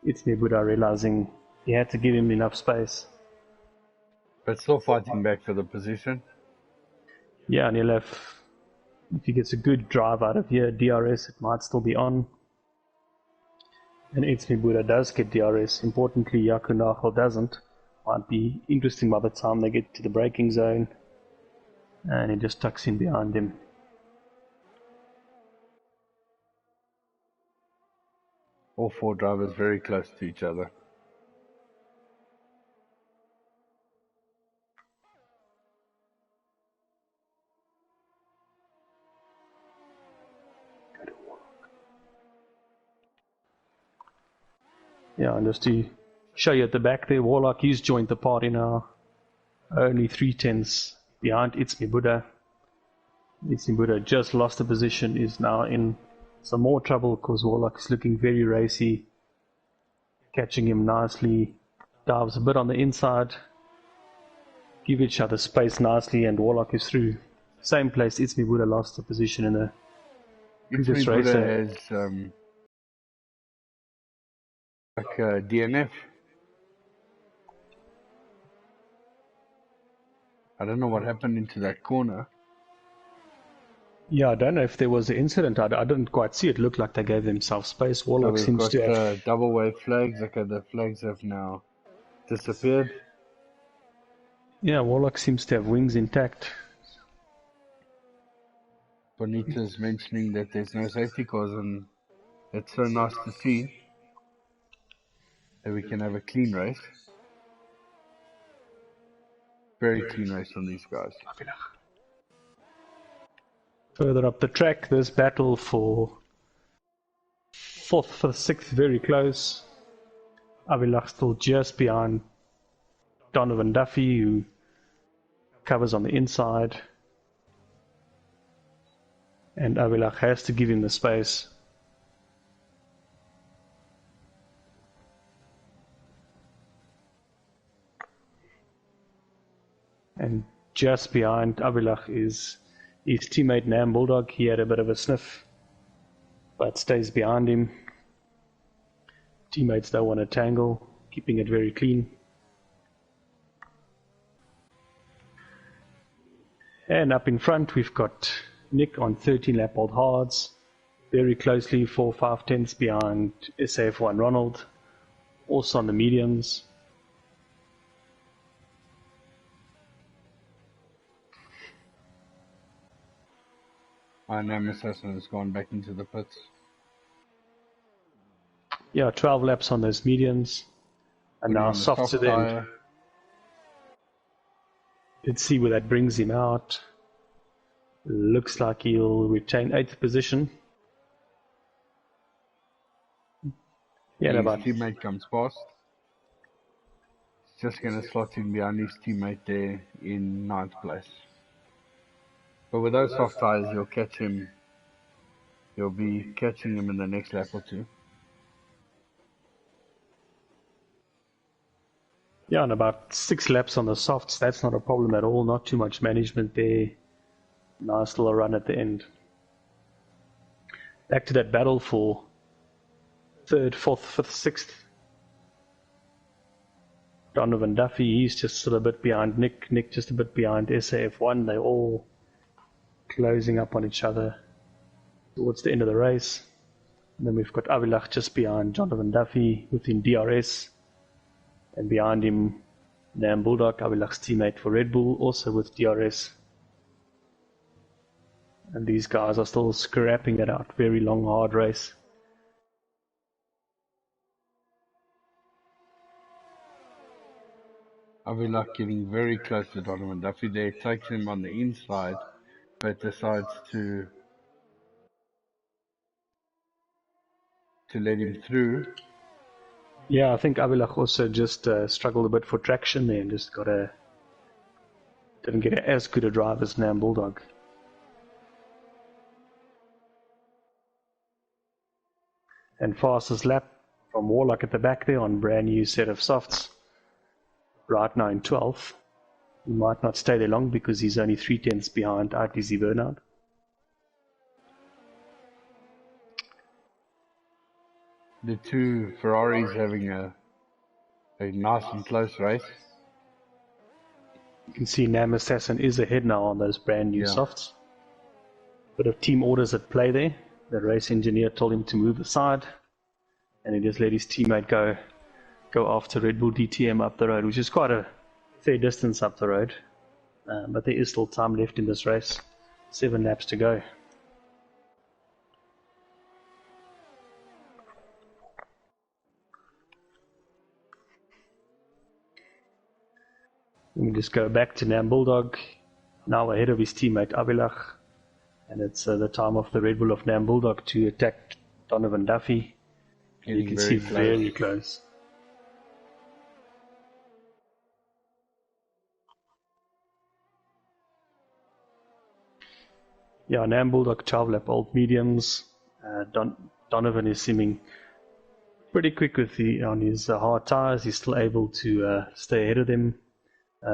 S2: It's me Buddha realizing he had to give him enough space.
S1: But still fighting back for the position.
S2: Yeah, and he'll have, if he gets a good drive out of here, DRS, it might still be on. And Itsumi Buddha does get DRS. Importantly, Yaku Nachel doesn't. Might be interesting by the time they get to the braking zone. And he just tucks in behind him.
S1: All four drivers very close to each other.
S2: Yeah, and just to show you at the back there, Warlock, he's joined the party now. Only 3/10 behind Itsumi Buddha. Itsumi Buddha just lost the position, is now in some more trouble because Warlock is looking very racy. Catching him nicely. Dives a bit on the inside. Give each other space nicely and Warlock is through. Same place Itsumi Buddha lost the position in the previous race.
S1: Buddha has like a DNF. I don't know what happened into that corner.
S2: Yeah, I don't know if there was an incident. I didn't quite see it. Looked like they gave themselves space. Warlock
S1: So
S2: seems to
S1: we've
S2: have...
S1: got double wave flags. Okay, the flags have now disappeared.
S2: Yeah, Warlock seems to have wings intact.
S1: Bonita's mentioning that there's no safety cars, and it's so nice to see that we can have a clean race. Very clean race on these guys.
S2: Further up the track, this battle for 4th, 5th, 6th, very close. Avilach still just behind Donovan Duffy, who covers on the inside. And Avilach has to give him the space. And just behind Avilach is his teammate Nam Bulldog. He had a bit of a sniff, but stays behind him. Teammates don't want to tangle, keeping it very clean. And up in front we've got Nick on 13 lap old hards, very closely 4/5 behind SAF1 Ronald, also on the mediums.
S1: Nam Assassin has gone back into the pits.
S2: Yeah, 12 laps on those mediums. And now soft to the end. Let's see where that brings him out. Looks like he'll retain 8th position. Yeah,
S1: his
S2: about
S1: teammate comes past. He's just going to slot in behind his teammate there in 9th place. But with those soft tires, you'll catch him. You'll be catching him in the next lap or two.
S2: Yeah, and about 6 laps on the softs, that's not a problem at all. Not too much management there. Nice little run at the end. Back to that battle for 3rd, 4th, 5th, 6th. Donovan Duffy, he's just still a bit behind Nick. Nick just a bit behind SAF1. They're all closing up on each other towards the end of the race. And then we've got Avilach just behind Donovan Duffy within DRS. And behind him, Nam Bulldog, Avilach's teammate for Red Bull, also with DRS. And these guys are still scrapping it out. Very long, hard race.
S1: Avilach getting very close to Donovan Duffy there. Takes him on the inside, but decides to let him through.
S2: Yeah, I think Avilach also just struggled a bit for traction there and just didn't get as good a drive as Nam Bulldog. And fastest lap from Warlock at the back there on brand new set of softs. Right now in 12th. He might not stay there long because he's only 3/10 behind ITZ Burnout.
S1: The two Ferraris having a nice and close race.
S2: You can see Nam Assassin is ahead now on those brand new softs. Bit of team orders at play there. The race engineer told him to move aside, and he just let his teammate go after Red Bull DTM up the road, which is quite a fair distance up the road. But there is still time left in this race. 7 laps to go. Let me just go back to Nam Bulldog, now ahead of his teammate Avilach. And it's the time of the Red Bull of Nam Bulldog to attack Donovan Duffy. And you can see very close. Yeah, Nam Bulldog 12 lap old mediums. Donovan is seeming pretty quick with on his hard tires. He's still able to stay ahead of them.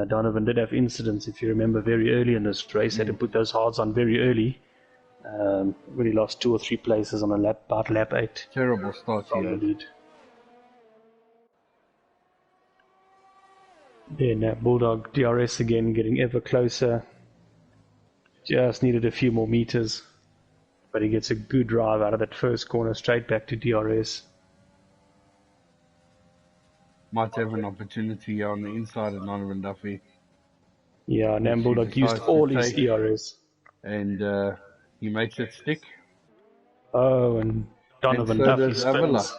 S2: Donovan did have incidents, if you remember, very early in this race. Had to put those hards on very early. Really lost 2 or 3 places on a lap, about lap 8.
S1: Terrible start here.
S2: Lead. Then Bulldog DRS again, getting ever closer. Just needed a few more meters, but he gets a good drive out of that first corner, straight back to DRS.
S1: Might have an opportunity here on the inside of Donovan Duffy.
S2: Yeah, Nam Bulldog used all his ERS.
S1: And he makes it stick.
S2: Oh, and Donovan Duffy spins.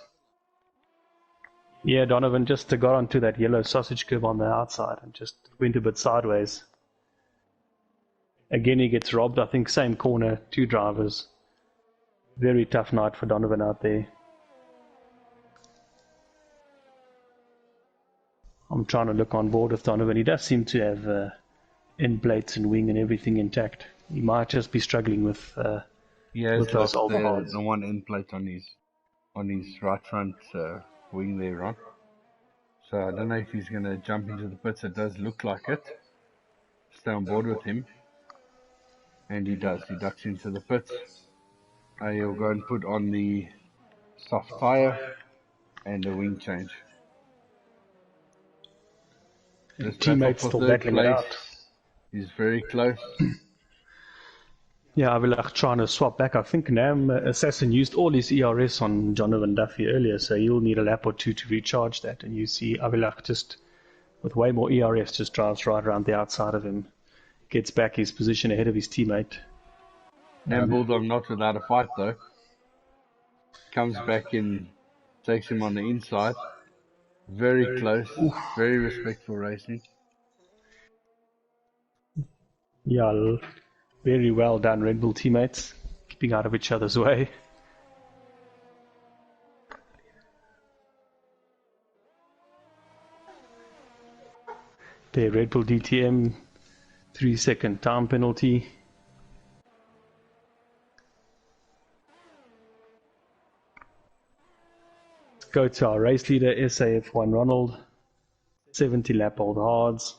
S2: Yeah, Donovan just got onto that yellow sausage curb on the outside and just went a bit sideways. Again, he gets robbed. I think same corner, 2 drivers. Very tough night for Donovan out there. I'm trying to look on board with Donovan. He does seem to have end plates and wing and everything intact. He might just be struggling with those old hards.
S1: The one end plate on his right front wing there, Ron. So I don't know if he's going to jump into the pits. It does look like it. Stay on board with him. And he does. He ducks into the pits. He'll go and put on the soft tyre and a wing change.
S2: His teammates still battling it out.
S1: He's very close.
S2: Yeah, Avilach trying to swap back. I think Nam Assassin used all his ERS on Donovan Duffy earlier, so he'll need a lap or 2 to recharge that. And you see Avilach just, with way more ERS, just drives right around the outside of him. Gets back his position ahead of his teammate.
S1: Nam Bulldog not without a fight though. Comes back in, takes him on the inside. Very close, very respectful racing.
S2: Yeah, very well done, Red Bull teammates, keeping out of each other's way. There, Red Bull DTM, 3-second time penalty. Let's go to our race leader, SAF1 Ronald, 70 lap old hards.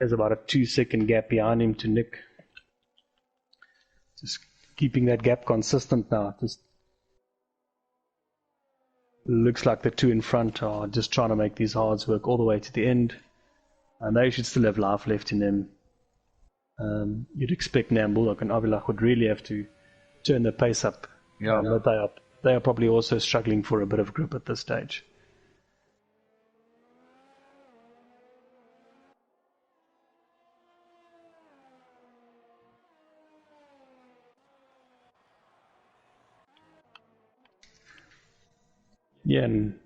S2: There's about a 2-second gap behind him to Nick. Just keeping that gap consistent now. Just looks like the 2 in front are just trying to make these hards work all the way to the end. And they should still have life left in them. You'd expect Nam Bulldog and Avilach would really have to turn the pace up.
S1: Yeah.
S2: But they are probably also struggling for a bit of grip at this stage. Yeah, and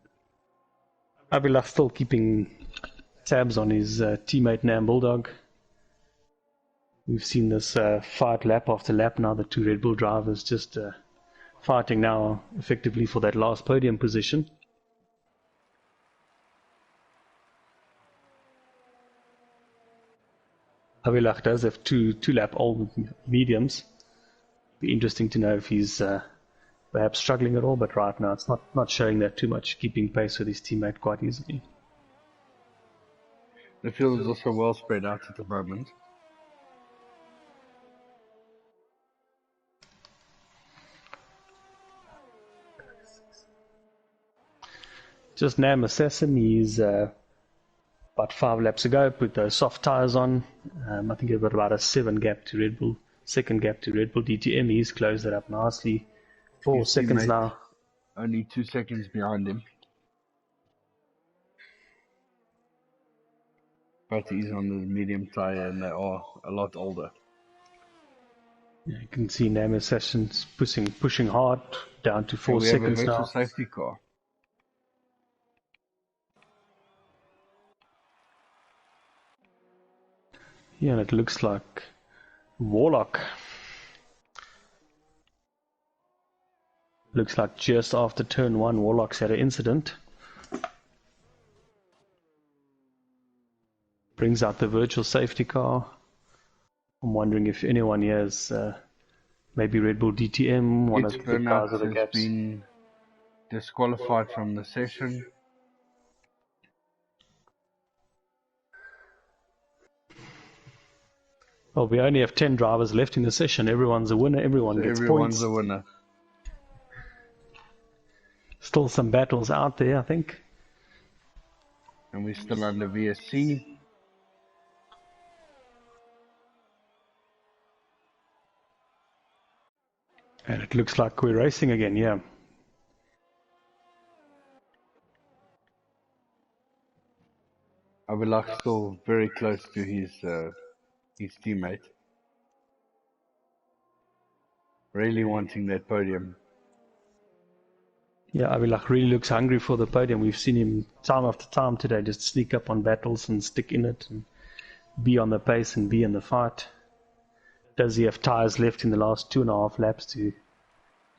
S2: Avilach still keeping tabs on his teammate Nam Bulldog. We've seen this fight lap after lap now, the 2 Red Bull drivers just fighting now effectively for that last podium position. Avilach does have two lap old mediums. Be interesting to know if he's perhaps struggling at all, but right now it's not showing that too much, keeping pace with his teammate quite easily.
S1: The field is also well spread out at the moment.
S2: Just Nam Assassin, he's about 5 laps ago, put those soft tyres on. I think he's got about a 7 gap to Red Bull, second gap to Red Bull DTM. He's closed it up nicely. 4 seconds now.
S1: Only 2 seconds behind him. But he's on the medium tyre and they are a lot older.
S2: Yeah, you can see Nam Assassin's pushing hard, down to 4 seconds
S1: have a
S2: now.
S1: Safety car.
S2: Yeah, and it looks like Warlock. Looks like just after turn 1, Warlock's had an incident. Brings out the virtual safety car. I'm wondering if anyone here is maybe Red Bull DTM, one of the cars of the gaps.
S1: Has been disqualified from the session.
S2: Well, we only have 10 drivers left in the session. Everyone's a winner. Everyone gets
S1: everyone's
S2: points.
S1: a winner.
S2: Still some battles out there, I think.
S1: And we're still under VSC.
S2: And it looks like we're racing again, yeah.
S1: Abilak's still very close to his teammate. Really wanting that podium.
S2: Yeah, Abilak really looks hungry for the podium. We've seen him time after time today just sneak up on battles and stick in it and be on the pace and be in the fight. Does he have tyres left in the last 2.5 laps to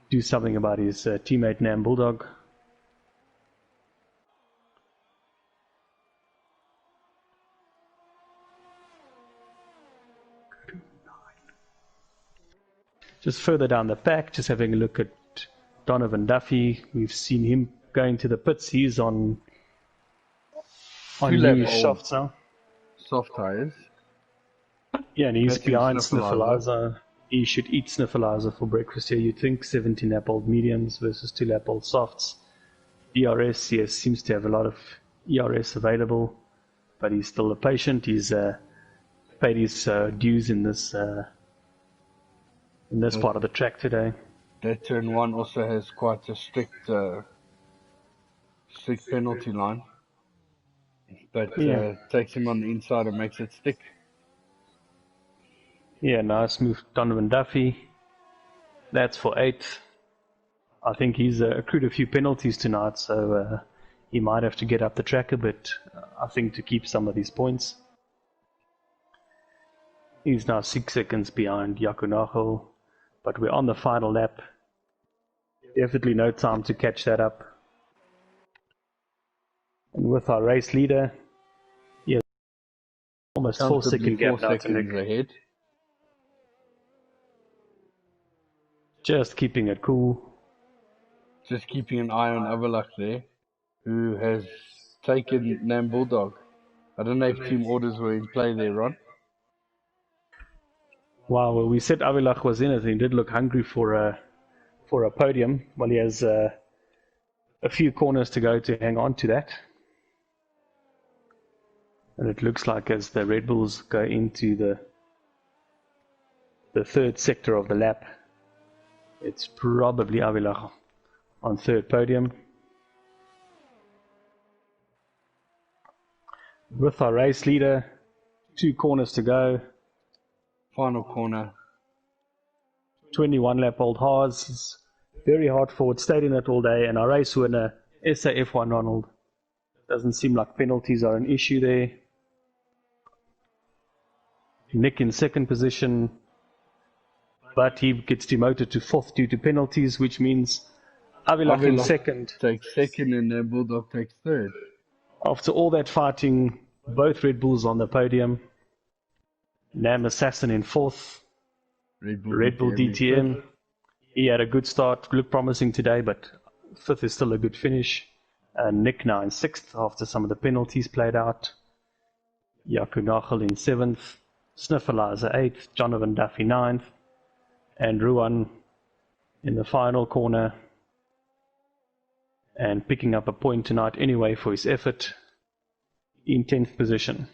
S2: do something about his teammate Nam Bulldog? Just further down the pack, just having a look at Donovan Duffy. We've seen him going to the pits. He's on new softs now.
S1: Soft tyres.
S2: Yeah, and he's behind Sniffleizer. He should eat Sniffleizer for breakfast here, you'd think. 17-lap-old mediums versus 2-lap-old softs. ERS, yes, seems to have a lot of ERS available, but he's still a patient. He's paid his dues in this part of the track today.
S1: That turn 1 also has quite a strict penalty line, but takes him on the inside and makes it stick.
S2: Yeah, nice move, Donovan Duffy. That's for 8th. I think he's accrued a few penalties tonight, so he might have to get up the track a bit, I think, to keep some of these points. He's now 6 seconds behind Yakunaho, but we're on the final lap. Definitely no time to catch that up. And with our race leader, he has almost 4-second gap now to Nick.
S1: Ahead.
S2: Just keeping it cool.
S1: Just keeping an eye on Avalak there, who has taken Nam Bulldog. I don't know if team orders were in play there, Ron.
S2: Wow, well, we said Avilak was in it. He did look hungry for a podium. Well, he has a few corners to go to hang on to that. And it looks like as the Red Bulls go into the third sector of the lap, it's probably Avilak on third podium. With our race leader, 2 corners to go.
S1: Final corner.
S2: 21-lap-old Haas. He's very hard forward, stayed in it all day. And our race winner, FTRF1 Ronald. Doesn't seem like penalties are an issue there. Nick in second position, but he gets demoted to 4th due to penalties, which means Avilak in second.
S1: Takes second and then Bulldog takes 3rd.
S2: After all that fighting, both Red Bulls on the podium. Nam Assassin in 4th. Red Bull DTM. He had a good start, looked promising today, but 5th is still a good finish. Nick now in 6th after some of the penalties played out. Jaco Nagel in 7th. Sniffelizer 8th. Jonathan Duffy 9th. And Ruan in the final corner. And picking up a point tonight anyway for his effort in 10th position.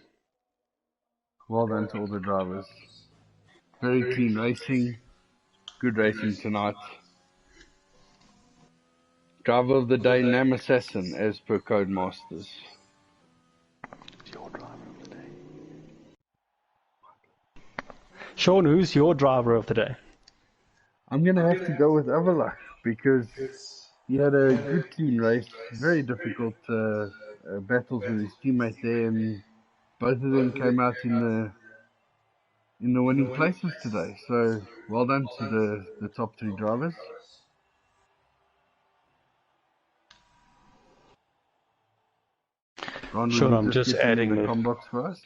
S1: Well done to all the drivers. Very clean racing. Good racing tonight. Driver of the day, Nam Assassin, as per Codemasters.
S2: Your driver of the day. Sean, who's your driver of the day?
S1: I'm going to have to go with Avalak because he had a good clean race. Very difficult battles with his teammate there, and both of them came out in the winning places today. So well done to the top 3 drivers. Ron,
S2: Sean, I'm just adding
S1: the com box for us.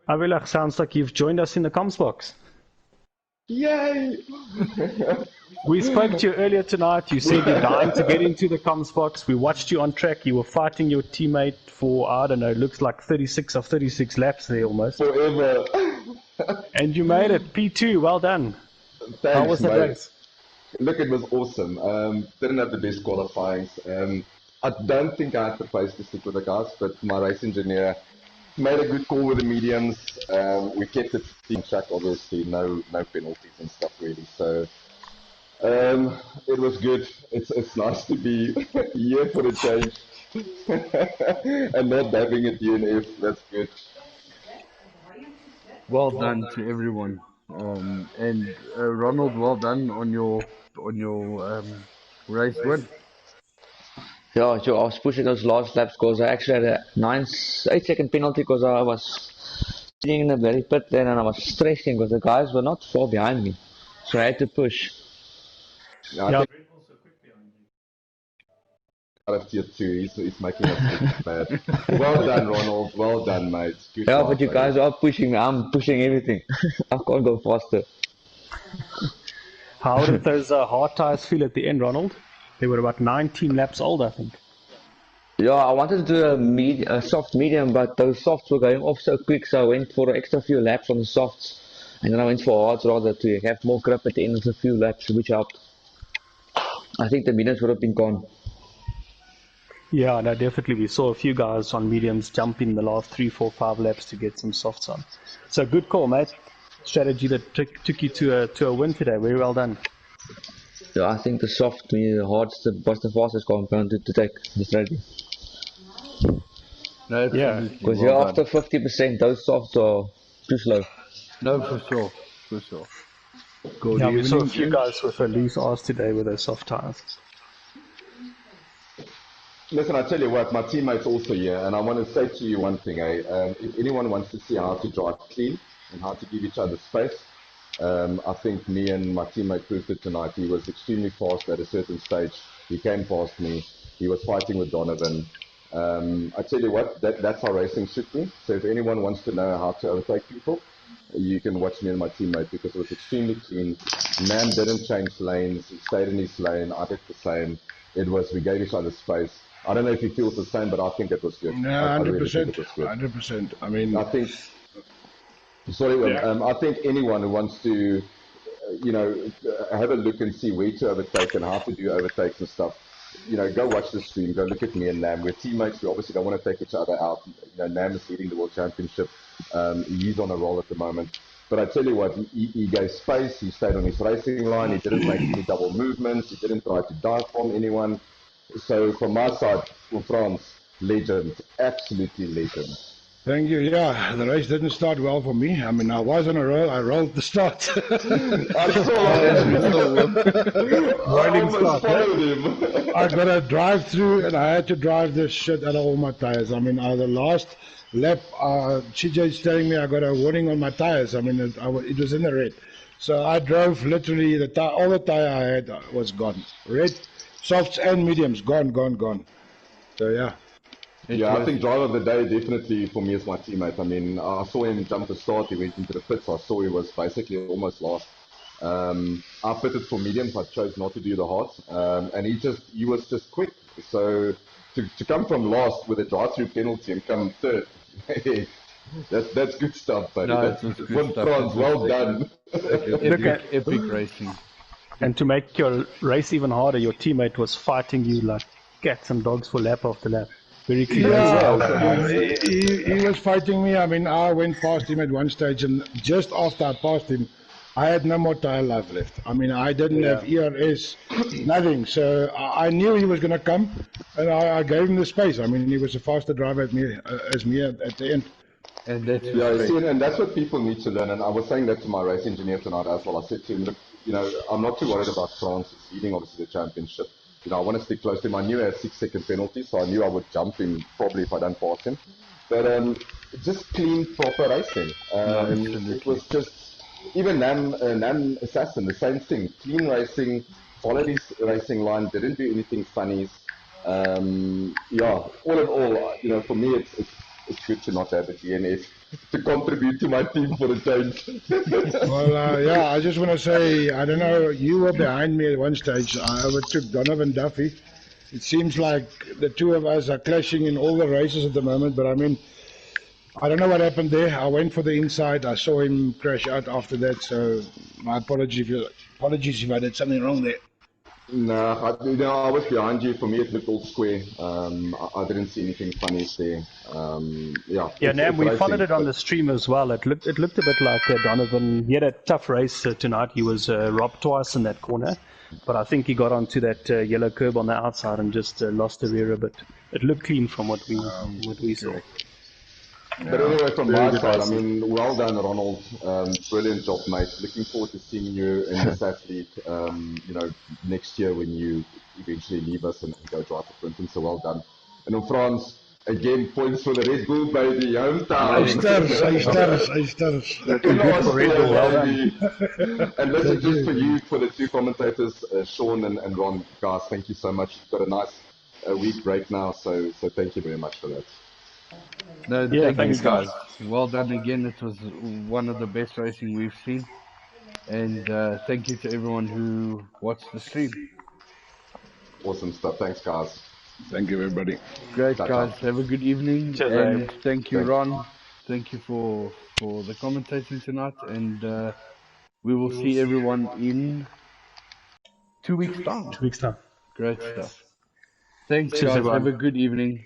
S2: Avilach, sounds like you've joined us in the comms box.
S3: Yay!
S2: We spoke to you earlier tonight. You said you're dying to get into the comms box. We watched you on track. You were fighting your teammate for, I don't know, looks like 36 of 36 laps there almost.
S3: Forever.
S2: And you made it. P2, well done.
S3: Thanks,
S2: How was the
S3: mate.
S2: race?
S3: Look, it was awesome. Didn't have the best qualifyings. I don't think I had the pace to stick with the guys, but my race engineer made a good call with the mediums. We kept it in track, obviously, no penalties and stuff really. So it was good. It's nice to be here for a change and not having a DNF. That's good.
S1: Well done to everyone, and Ronald, well done on your race win.
S4: Yeah, so I was pushing those last laps because I actually had a 8-second penalty because I was sitting in the very pit then and I was stressing because the guys were not far behind me. So I had to push.
S3: Yeah, I think out of tier 2, he's making us look bad. Well done, Ronald. Well done, mate. Good
S4: Yeah,
S3: job,
S4: but you
S3: mate.
S4: guys are pushing me. I'm pushing everything. I can't go faster.
S2: How did those hard tires feel at the end, Ronald? They were about 19 laps old, I think.
S4: Yeah, I wanted to do a soft medium, but those softs were going off so quick, so I went for an extra few laps on the softs. And then I went for hards rather to have more grip at the end of a few laps, which helped. I think the mediums would have been gone.
S2: Yeah, no, definitely. We saw a few guys on mediums jump in the last 3, 4, 5 laps to get some softs on. So good call, mate. Strategy that took you to a win today. Very well done.
S4: Yeah, I think the soft, the hards, was the fastest compound to take the strategy.
S1: No,
S2: Yeah,
S4: Because
S1: well
S4: after 50%, those softs are too slow.
S1: No, for sure. Good
S2: yeah, we saw a
S1: evening,
S2: few guys with a loose arse today with their soft tires.
S3: Listen, I tell you what, my teammate's also here, and I want to say to you one thing. If anyone wants to see how to drive clean and how to give each other space, I think me and my teammate proved it tonight. He was extremely fast at a certain stage. He came past me. He was fighting with Donovan. I tell you what, that's how racing should be. So if anyone wants to know how to overtake people, you can watch me and my teammate because it was extremely clean. Man didn't change lanes. He stayed in his lane. I did the same. We gave each other space. I don't know if he feels the same, but I think it was good.
S5: No,
S3: I really
S5: 100%.
S3: think it was good.
S5: 100%. I mean,
S3: I think. Sorry, I think anyone who wants to, have a look and see where to overtake and how to do overtakes and stuff, go watch the stream. Go look at me and Nam. We're teammates. We obviously don't want to take each other out. Nam is leading the World Championship. He's on a roll at the moment. But I tell you what, he gave space. He stayed on his racing line. He didn't make any double movements. He didn't try to dive from anyone. So from my side, for France, legend, absolutely legend.
S5: Thank you. Yeah, the race didn't start well for me. I mean, I was on a roll. I rolled the start.
S3: I almost followed him.
S5: I got a drive through and I had to drive the shit out of all my tires. I mean, the last lap, CJ's telling me I got a warning on my tires. I mean, it was in the red. So I drove literally, all the tire I had was gone. Red, softs and mediums, gone. So yeah.
S3: Yeah, I think driver of the day definitely for me is my teammate. I mean, I saw him jump the start. He went into the pits. I saw he was basically almost last. I pitted for mediums. I chose not to do the hards, and he was just quick. So to come from last with a drive-through penalty and come third, that's good stuff, buddy.
S1: No,
S3: That's
S1: it was
S3: good
S1: good
S3: France,
S1: stuff.
S3: well done.
S1: Epic racing.
S2: And to make your race even harder, your teammate was fighting you like cats and dogs for lap after lap. Very clear.
S5: Yeah, he was fighting me. I mean, I went past him at one stage, and just after I passed him, I had no more tire life left. I mean, I didn't have ERS, nothing. So I knew he was going to come, and I gave him the space. I mean, he was a faster driver as me at the end.
S1: And that's
S3: and that's what people need to learn. And I was saying that to my race engineer tonight as well. I said to him, look, I'm not too worried about France. It's leading, obviously, the championship. I want to stick close to him. I knew he had 6-second penalty, so I knew I would jump him probably if I don't pass him. But just clean, proper racing. It was just, even Nam Assassin, the same thing. Clean racing, followed his racing line, didn't do anything funnies. All in all, for me, it's good to not have a DNS to contribute to my team for a change.
S5: Well, I just want to say, I don't know, you were behind me at one stage. I overtook Donovan Duffy. It seems like the two of us are clashing in all the races at the moment, but I mean, I don't know what happened there. I went for the inside. I saw him crash out after that, so my apologies if I did something wrong there.
S3: No, I was behind you. For me, it looked all square. I didn't see anything funny there.
S2: Nam, we followed it on the stream as well. It looked a bit like Donovan. He had a tough race tonight. He was robbed twice in that corner, but I think he got onto that yellow curb on the outside and just lost the rear a bit. It looked clean from what we saw.
S3: But anyway, from my side, I mean, well done, Ronald. Brilliant job, mate. Looking forward to seeing you in the SAS League, next year when you eventually leave us and go drive for Clinton. So well done. And in France, again, points for the Red Bull, baby. Hometown. And listen, just for you, for the two commentators, Sean and Ron, guys, thank you so much. You've got a nice week break now, so thank you very much for that.
S1: No, thanks, guys. Well done again. It was one of the best racing we've seen. And thank you to everyone who watched the stream.
S3: Awesome stuff. Thanks, guys.
S5: Thank you, everybody.
S1: Great, guys. Have a good evening.
S2: Cheers,
S1: and thank you, Ron. Thank you for the commentating tonight. And we will see everyone in 2 weeks' time.
S2: 2 weeks' time.
S1: Great stuff. Thanks,
S2: Cheers,
S1: guys.
S2: everyone.
S1: Have a good evening.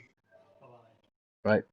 S1: Bye.